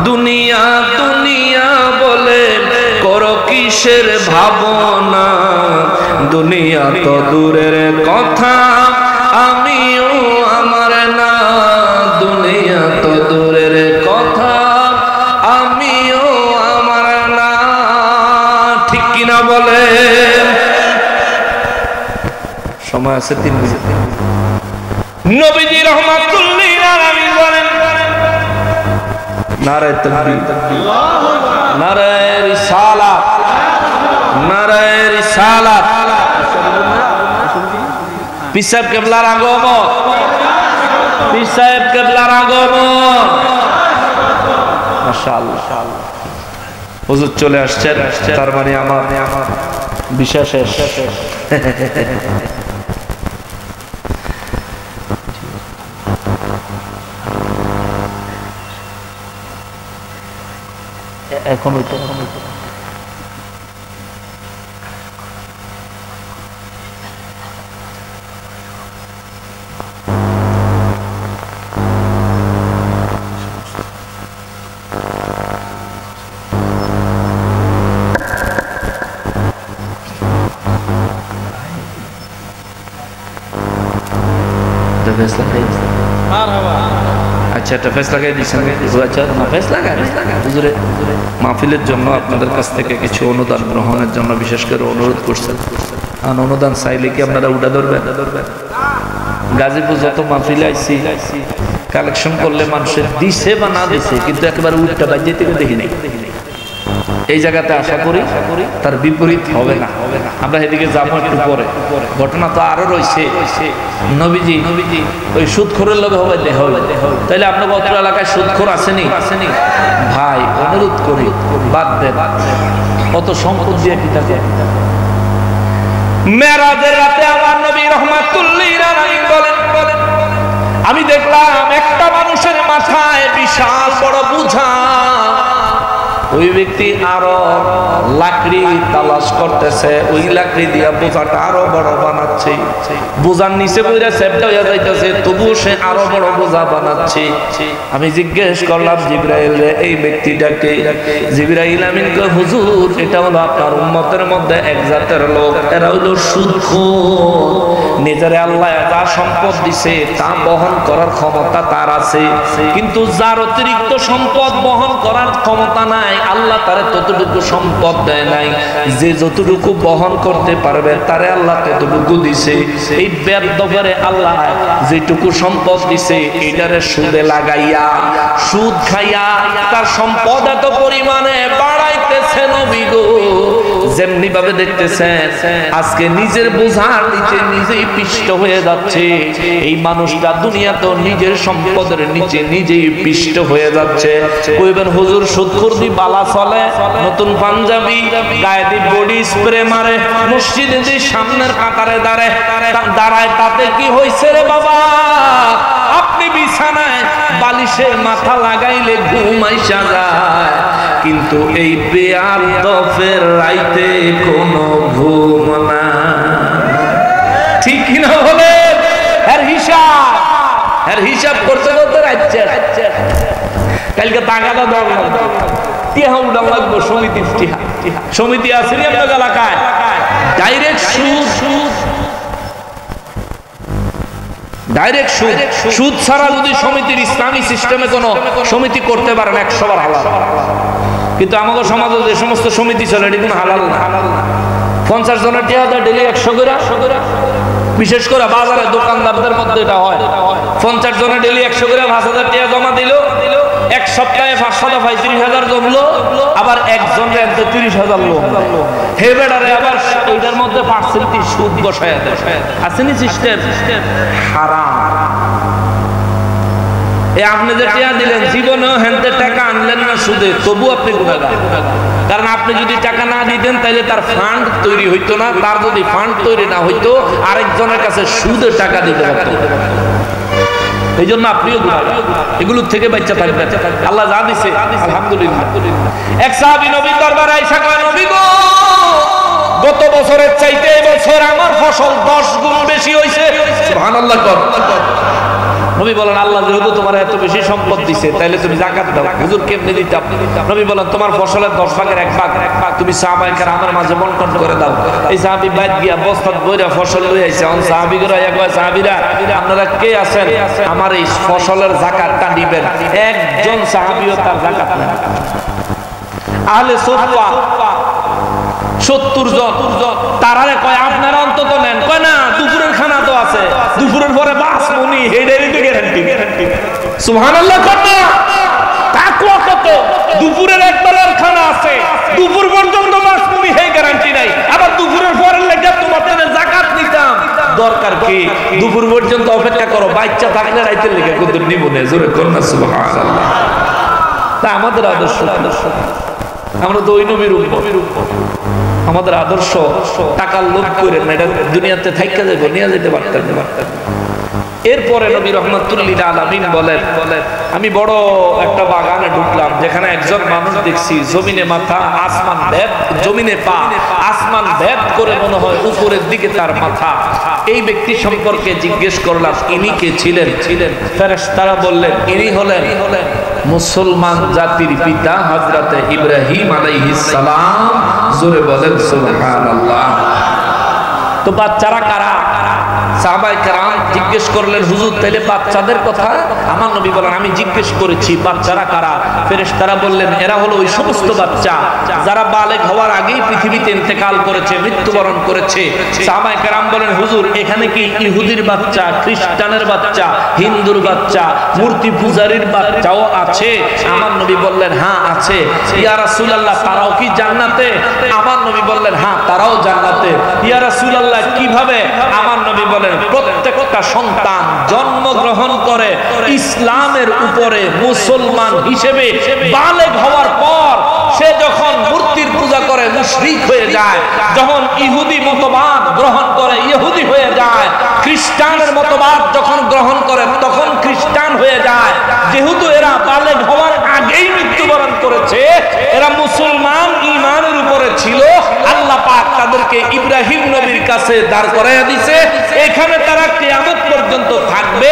দুনিয়া দুনিয়া বলে কর কিসের ভাবনা, দুনিয়া তো দূরের কথা, আমিও আমার না দুনিয়া তো দূরের কথা, আমিও আমার না, ঠিক কিনা বলে? সময় আছে 3 মিনিট। নবীজি রাহমাতুল্লাহি আলাইহি বলেন নারে তাকবীর, নারে রিসালাত, নারে রিসালাত। পীর সাহেব কেবলার আগমন, পীর সাহেব কেবলার আগমন, মাশাআল্লাহ। হুজুর চলে আসছেন, তার মানে আমার বিষয় শেষ। এখন আচ্ছা একটা ফেস লাগাই দিচ্ছেন। আচ্ছা ফেস লাগা হুজুরে মাহফিলের জন্য আপনাদের কাছ থেকে কিছু অনুদান গ্রহণের জন্য বিশেষ করে অনুরোধ করছেন। আর অনুদান চাইলে কি আপনারা উঠা ধরবেন? গাজীপুর যত মাহফিলে আইছি কালেকশন করলে মানুষের দিছে বা না দিছে, কিন্তু একেবারে উল্টা বাজিয়ে থেকে দেখি নাই। এই জায়গাতে আশা করি তার বিপরীত হবে না। আমরা এদিকে যাবো একটু পরে। ঘটনা তো আরো রয়েছে। নবীজি ওই সুদখোরের লোভে হবে দেহ, তাইলে আপনার অত্র এলাকায় সুদখোর আসেনি? ভাই অনুরোধ করি বাদ দেন, অত সম্পদ দিয়ে কি থাকে? মেরাজের রাতে আমার নবী রাহমাতুল্লাহি আলাইহি বলেন, আমি দেখলাম একটা মানুষের মাথায় বিশাল বড় বোঝা। ওই ব্যক্তি আরো লাকড়ি তালাশ করতেছে, ওই লাকড়ি দিয়া বোঝাটা আরো বড় বানাচ্ছে। বোঝার নিচে বইরা সেপটা হয়ে যাইতেছে, তবুও সে আরো বড় বোঝা বানাচ্ছে। আমি জিজ্ঞেস করলাম জিবরাইল, এই ব্যক্তিটাকে? জিবরাইল আমিন কয়, হুজুর এটা হলো আপনার উম্মতের মধ্যে এক জাতের লোক, এরা হলো সুদখোর। নিজের আল্লাহ যা সম্পদ দিছে তা বহন করার ক্ষমতা তার আছে, কিন্তু যার অতিরিক্ত সম্পদ বহন করার ক্ষমতা নাই, আল্লাহ তারে ততটুকু সম্পদ দেয় নাই। যে যতটুকু বহন করতে পারবে তারে আল্লাহ ততটুকু দিছে। এই বেদবরে আল্লাহ যেটুকু সম্পদ দিছে এটারে সুদে লাগাইয়া সুদ খাইয়া তার সম্পদ এত পরিমাণে বাড়াইতেছে নবী গো, যেমনি ভাবে দেখতেছেন আজকে নিজের বোঝার নিচে নিজেই পিষ্ট হয়ে যাচ্ছে, এই মানুষটা দুনিয়া তো নিজের সম্পদের নিচে নিজেই পিষ্ট হয়ে যাচ্ছে। কইবেন হুজুর সুদখোর দি বালা চলে, নতুন পাঞ্জাবি গায়ে দি বডি স্প্রে মারে, মসজিদে যে সামনের কাতারে দাঁড়ায় তাতে কি হইছে রে বাবা? আপনি বিছানায় বালিশে মাথা লাগাইলে ঘুম আইসা যায়, কিন্তু এই বেয়াদবের রাইতে কোনো ঘুম না। ঠিক কিনা বলে? এর হিসাব করতে করতে রাখছে। কালকে টাকাটা দরকার, টিহা উঠান লাগবো সমিতি আসেনি আপনার এলাকায়, ডাইরেক্ট সুদ ছাড়া যদি সমিতির ইসলামী সিস্টেমে কোনো সমিতি করতে পারেন 100 বার হালাল। কিন্তু আমাদের সমাজে যে সমস্ত সমিতি চলে এটি কোনো হালাল না। 50 জনের টিয়া দেয় ডেলি 100 করে, বিশেষ করে বাজারে দোকানদারদের মধ্যে এটা হয়। 50 জনের ডেলি 100 করে 5,000 টিয়া জমা দিল, এক সপ্তাহে 500 দফায় 30,000 জমলো, আবার একজনের 30,000 লোক হে বেড়ারে আবার ওইটার মধ্যে পার্সেন্টেজ সুদ বসায় দেয়। আসেনি সিস্টেম? হারাম। আপনি যে টাকা দিলেন জীবনেও হেনতে টাকা আনলেন না সুদে, তবু আপনি গুনাহগার। কারণ আপনি যদি টাকা না দিতেন তাহলে তার ফান্ড তৈরি হইতো না, তার যদি ফান্ড তৈরি না হইতো আরেকজনের কাছে সুদে টাকা দিতে পারত। এই জন্য আপনিও গুনাহগার, এগুলোর থেকে বাচ্চা থাকবেন। আল্লাহ যা দিছে আলহামদুলিল্লাহ। এক সাহাবী নবীর দরবারে আইসা কয়, নবী গো, গত বছরের চাইতে এবছর আমার ফসল 10 গুণ বেশি হইছে। সুবহানাল্লাহ। নবী বলেন, আল্লাহ যেহেতু তোমার এত বেশি সম্পদ দিছে তাহলে তুমি যাকাত দাও। হুজুর কেমনে দিতাম? নবী বলেন, তোমার ফসলের 10 ভাগের 1 ভাগ তুমি সাহাবায়ে কেরামের মাঝে বন্টন করে দাও। এই সাহাবী বাইত গিয়া বস্তা বইরা ফসল লই আইছে। অন সাহাবীরা কয়, সাহাবীরা আপনারা কে আছেন আমার এই ফসলের যাকাতটা দিবেন? একজন সাহাবীও তার যাকাত নেন। আহলে সুফা 70 জন, তারারে কয় আপনারা অন্তত নেন। কয় না, দুপুরের খানা তো আছে, দুপুরের পরে বাসমনি হেডেরই তো গ্যারান্টি। সুবহানাল্লাহ। কত তাকওয়া, কত দুপুরের একবেলার খানা আছে, দুপুর পর্যন্ত বাসমনি হে গ্যারান্টি নাই, আবার দুপুরের পরের লেগে তোমার থেকে যাকাত নিতাম। দরকার কি? দুপুর পর্যন্ত অপেক্ষা করো, বাচ্চা থাকলে রাইতের লেগে কত নিব না। জোরে করনা সুবহানাল্লাহ। তা আমাদের আদর্শ, আমরা তো ওই নবীর উম্মত। আমাদের আদর্শ টাকার লোভ করে না, এটা দুনিয়াতে থাইকা যাবো, নিয়ে যেতে পারতেন। এরপরে নবী রাহমাতুল লিল আলামিন বলেন, আমি বড় একটা বাগানে ঢুকলাম, যেখানে একজন মানুষ দেখছি জমিনে মাথা আসমান ভেদ, জমিনে পা আসমান ভেদ করে, মনে হয় উপরের দিকে তার মাথা। এই ব্যক্তি সম্পর্কে জিজ্ঞেস করলাম, ইনি কে ছিলেন? ফেরেশতারা বললেন, ইনি হলেন মুসলমান জাতির পিতা হযরত ইব্রাহিম আলাইহিস সালাম। জোরে বলেন সুবহানাল্লাহ। তো বাচ্চারা কারা? সাহাবায়ে কেরাম জিজ্ঞেস করলেন, হুজুর তাইলে বাচ্চাদের কথা? আমার নবী বলেন, আমি জিজ্ঞেস করেছি বাচ্চারা কারা? ফেরেশতারা বললেন, এরা হলো ওই সমস্ত বাচ্চা যারা বালেগ হওয়ার আগেই পৃথিবীতে ইন্তেকাল করেছে, মৃত্যুবরণ করেছে। সাহাবায়ে কেরাম বলেন, হুজুর এখানে কি ইহুদির বাচ্চা, খ্রিস্টানের বাচ্চা, হিন্দুর বাচ্চা, মূর্তি পূজারীর বাচ্চাও আছে? আমার নবী বললেন, হ্যাঁ আছে। ইয়া রাসূলুল্লাহ, তারাও কি জান্নাতে? আমার নবী বললেন, হ্যাঁ তারাও জান্নাতে। ইয়া রাসূলুল্লাহ, কিভাবে? আমার নবী বলেন, প্রত্যেকটা সন্তান জন্মগ্রহণ করে ইসলামের উপরে মুসলমান হিসেবে বালেগ হওয়ার পর সে যখন মূর্তির পূজা করে মুশরিক হয়ে যায়, যখন ইহুদি মতবাদ গ্রহণ করে ইহুদি হয়ে যায়, খ্রিস্টানের মতবাদ যখন গ্রহণ করে তখন খ্রিস্টান হয়ে যায়। যেহেতু এরা বালেগ হওয়ার আগেই মৃত্যুবরণ করেছে, এরা মুসলমান ঈমানের উপরে ছিল, আল্লাহ পাক তাদেরকে ইব্রাহিম নবীর কাছে দাঁড় করাইয়া দিয়েছে। এখানে তারা কিয়ামত পর্যন্ত থাকবে।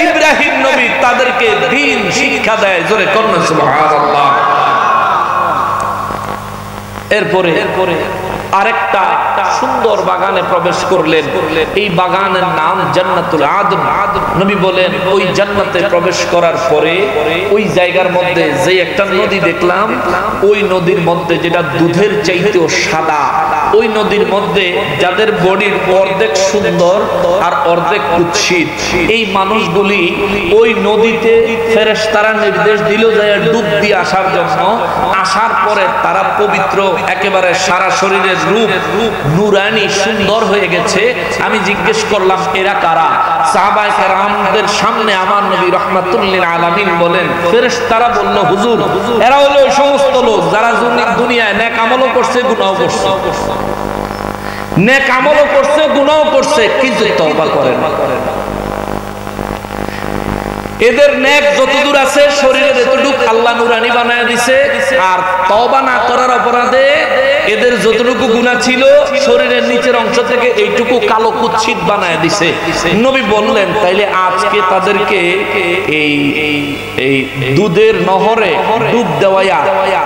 ইব্রাহিম নবী তাদেরকে দ্বীন শিক্ষা দেয়। জোরে কন্যা সুবহানাল্লাহ। এরপরে আরেকটা সুন্দর বাগানে প্রবেশ করলেন। এই বাগানের নাম জান্নাতুল আদন। নবী বলেন, ওই জান্নাতে প্রবেশ করার পরে ওই জায়গার মধ্যে যে একটা নদী দেখলাম, ওই নদীর মধ্যে যেটা দুধের চাইতেও সাদা, ওই নদীর মধ্যে যাদের বডির অর্ধেক সুন্দর আর অর্ধেক কুৎসিত, এই মানুষগুলি ওই নদীতে ফেরেশতারা নির্দেশ দিল যে ডুব দিয়ে আসার জন্য। আসার পরে তারা পবিত্র, একেবারে সারা শরীরের রূপ নূরানি সুন্দর হয়ে গেছে। আমি জিজ্ঞেস করলাম এরা কারা? সাহাবায়ে কেরামদের সামনে আমার নবী রাহমাতুল লিল আলামিন বলেন, ফেরেশতারা বলল, হুজুর এরা হলো ওই সমস্ত লোক যারা দুনিয়ায় নেক আমলও করছে, গুনাহও করছে। নেক আমলও করছে, গুনাহও করছে, কিন্তু তওবা করেন না। এদের নেক যতদূর আছে শরীরের এতটুক আল্লাহ নূরানি বানায় দিছে, আর তওবা না করার অপরাধে এদের যতটুকু গুনাহ ছিল শরীরের নিচের অংশ থেকে এইটুকু কালো কুৎসিত বানায় দিছে। নবী বললেন, তাইলে আজকে তাদেরকে এই দুধের নহরে ডুব দেওয়া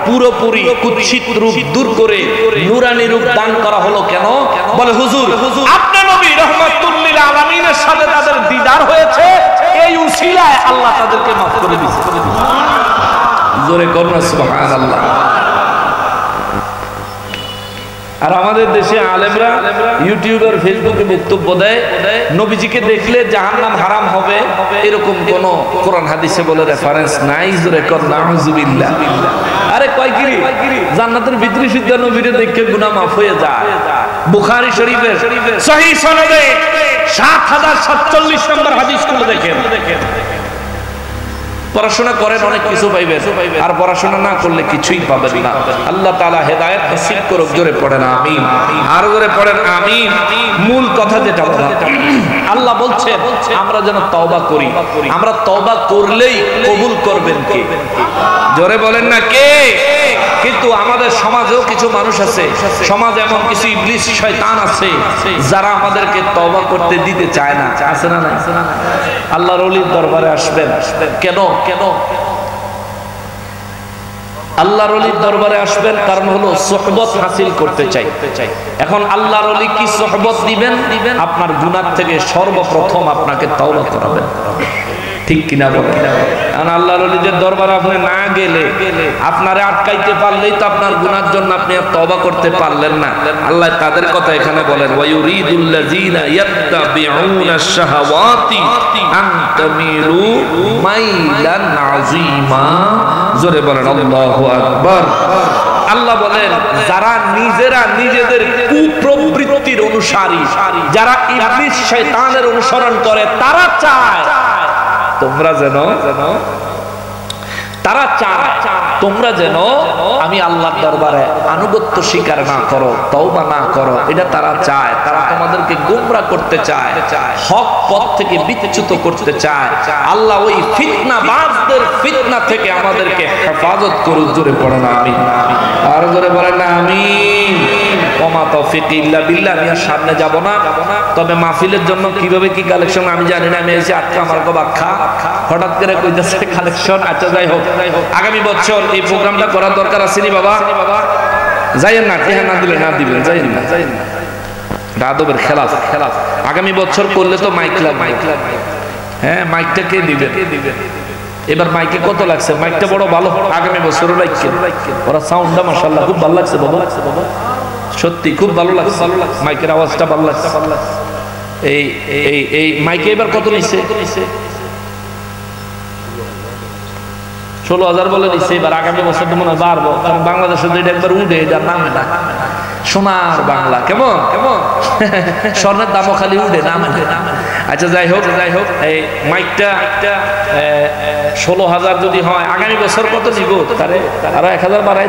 পুরোপুরি কুৎসিত রূপ দূর করে নূরানি রূপ দান করা হলো কেন? বলে, হুজুর আপনার নবী রাহমাতুল লিল আলামিনের সাথে তাদের দিদার হয়েছে, এই উসিলায় আল্লাহ তাদেরকে মাফ করে দিয়েছে। জোরে করুন সুবহানাল্লাহ। আর আমাদের দেশে আলেমরা ইউটিউব আর ফেসবুকে বক্তব্য দেয়, নবীজিকে দেখলে জাহান্নাম হারাম হবে, এরকম কোন কোরআন হাদিসে বলে রেফারেন্স নাই। জোরে কর নাউজুবিল্লাহ। আরে কয় কি জান্নাতের ভিতরে সিদ্ধ নবীরে দেখে গুনাহ মাফ হয়ে যায়। বুখারী শরীফের সহিহ সনদে ৭০৪৭ নম্বর হাদিস খুলে দেখেন। পড়াশোনা করেন, অনেক কিছু পাইবেন, আর পড়াশোনা না করলে কিছুই পাবেন না। আল্লাহ তাআলা হেদায়েত নসিব করুক। জোরে পড়েন আমিন, আর জোরে পড়েন আমিন। মূল কথা যেটা বলা, আল্লাহ বলছেন আমরা যেন তওবা করি। আমরা তওবা করলেই কবুল করবেন কে? জোরে বলেন না কে? কিন্তু আমাদের সমাজেও কিছু মানুষ আছে, সমাজে এমন কিছু ইবলিস শয়তান আছে যারা আমাদেরকে তওবা করতে দিতে চায় না। আছে না? আল্লাহর ওলির দরবারে আসবেন কেন? আল্লাহর ওলির দরবারে আসবেন কারণ হলো সোহবত হাসিল করতে চাই। এখন আল্লাহর ওলি কি সোহবত দিবেন? আপনার গুনাহ থেকে সর্বপ্রথম আপনাকে তওবা করাবেন। ঠিক কিনা বলেন? কারণ আল্লাহর ওলিদের দরবারে আপনি না গেলে, আপনারে আটকাইতে পারলেই তো আপনার গুনার জন্য আপনি আর তওবা করতে পারলেন না। আল্লাহ তাদের কথা এখানে বলেন, ওয়ায়ুরিদুল্লাযিনা ইয়াত্তাবিউনা আশ-শাহাওয়াতি আন তামিলু মাইলান আযীমা। জোরে বলেন আল্লাহু আকবার। আল্লাহ বলেন, যারা নিজেরা নিজেদের কুপ্রবৃত্তির অনুসারী, যারা ইবলিস শয়তানের অনুসরণ করে, তারা চায় তোমরা যেন আমি আল্লাহর দরবারে আনুগত্য স্বীকার না করো, তওবা না করো। এটা তারা চায়। তারা তোমাদেরকে গোমরা করতে চায়, হক পথ থেকে বিচ্যুত করতে চায়। আল্লাহ ওই ফিতনাবাজদের ফিতনা থেকে আমাদেরকে হেফাজত করুক। জোরে পড়েন আমিন, আর জোরে বলেন না আমিন। ওমা তৌফিক ইল্লা বিল্লাহ। আমি আর সামনে যাব না, তবে মাহফিলের জন্য কিভাবে কি কালেকশন আমি জানি না। আমি এসে আজকে আমার বাক্কা হঠাৎ করে কইতেছে কালেকশন। আচ্ছা যাই হোক, আগামী বছর এই প্রোগ্রামটা করার দরকার আছে নি বাবা? যাইয়েন না, টিহা না দিলে না দিবেন, যাইয়েন না। আদবের খেলাফ। আগামী বছর করলে তো মাইক লাগবে। হ্যাঁ, মাইকটা কে দিবেন? এবার মাইকে কত লাগছে? মাইকটা বড় ভালো, আগামী বছরও লাগছে। ওরা সাউন্ডটা মাশাআল্লাহ খুব ভালো লাগছে বাবা, সত্যি খুব ভালো লাগছে। মাইকের আওয়াজটা ভালো লাগছে। এই মাইকে এবার কত নিচ্ছে? 16,000 বলে দিচ্ছে। এবার আগামী বছর তো মনে হয় বাড়বো, কারণ বাংলাদেশে যেটা একবার উঠে, এটার নাম না সোনার বাংলা। কেমন স্বর্ণের দামও খালি উঠে, নাম। আচ্ছা যাই হোক, এই মাইকটা 16,000 যদি হয়, আগামী বছর কত নিব? আরো 1,000 বাড়াই।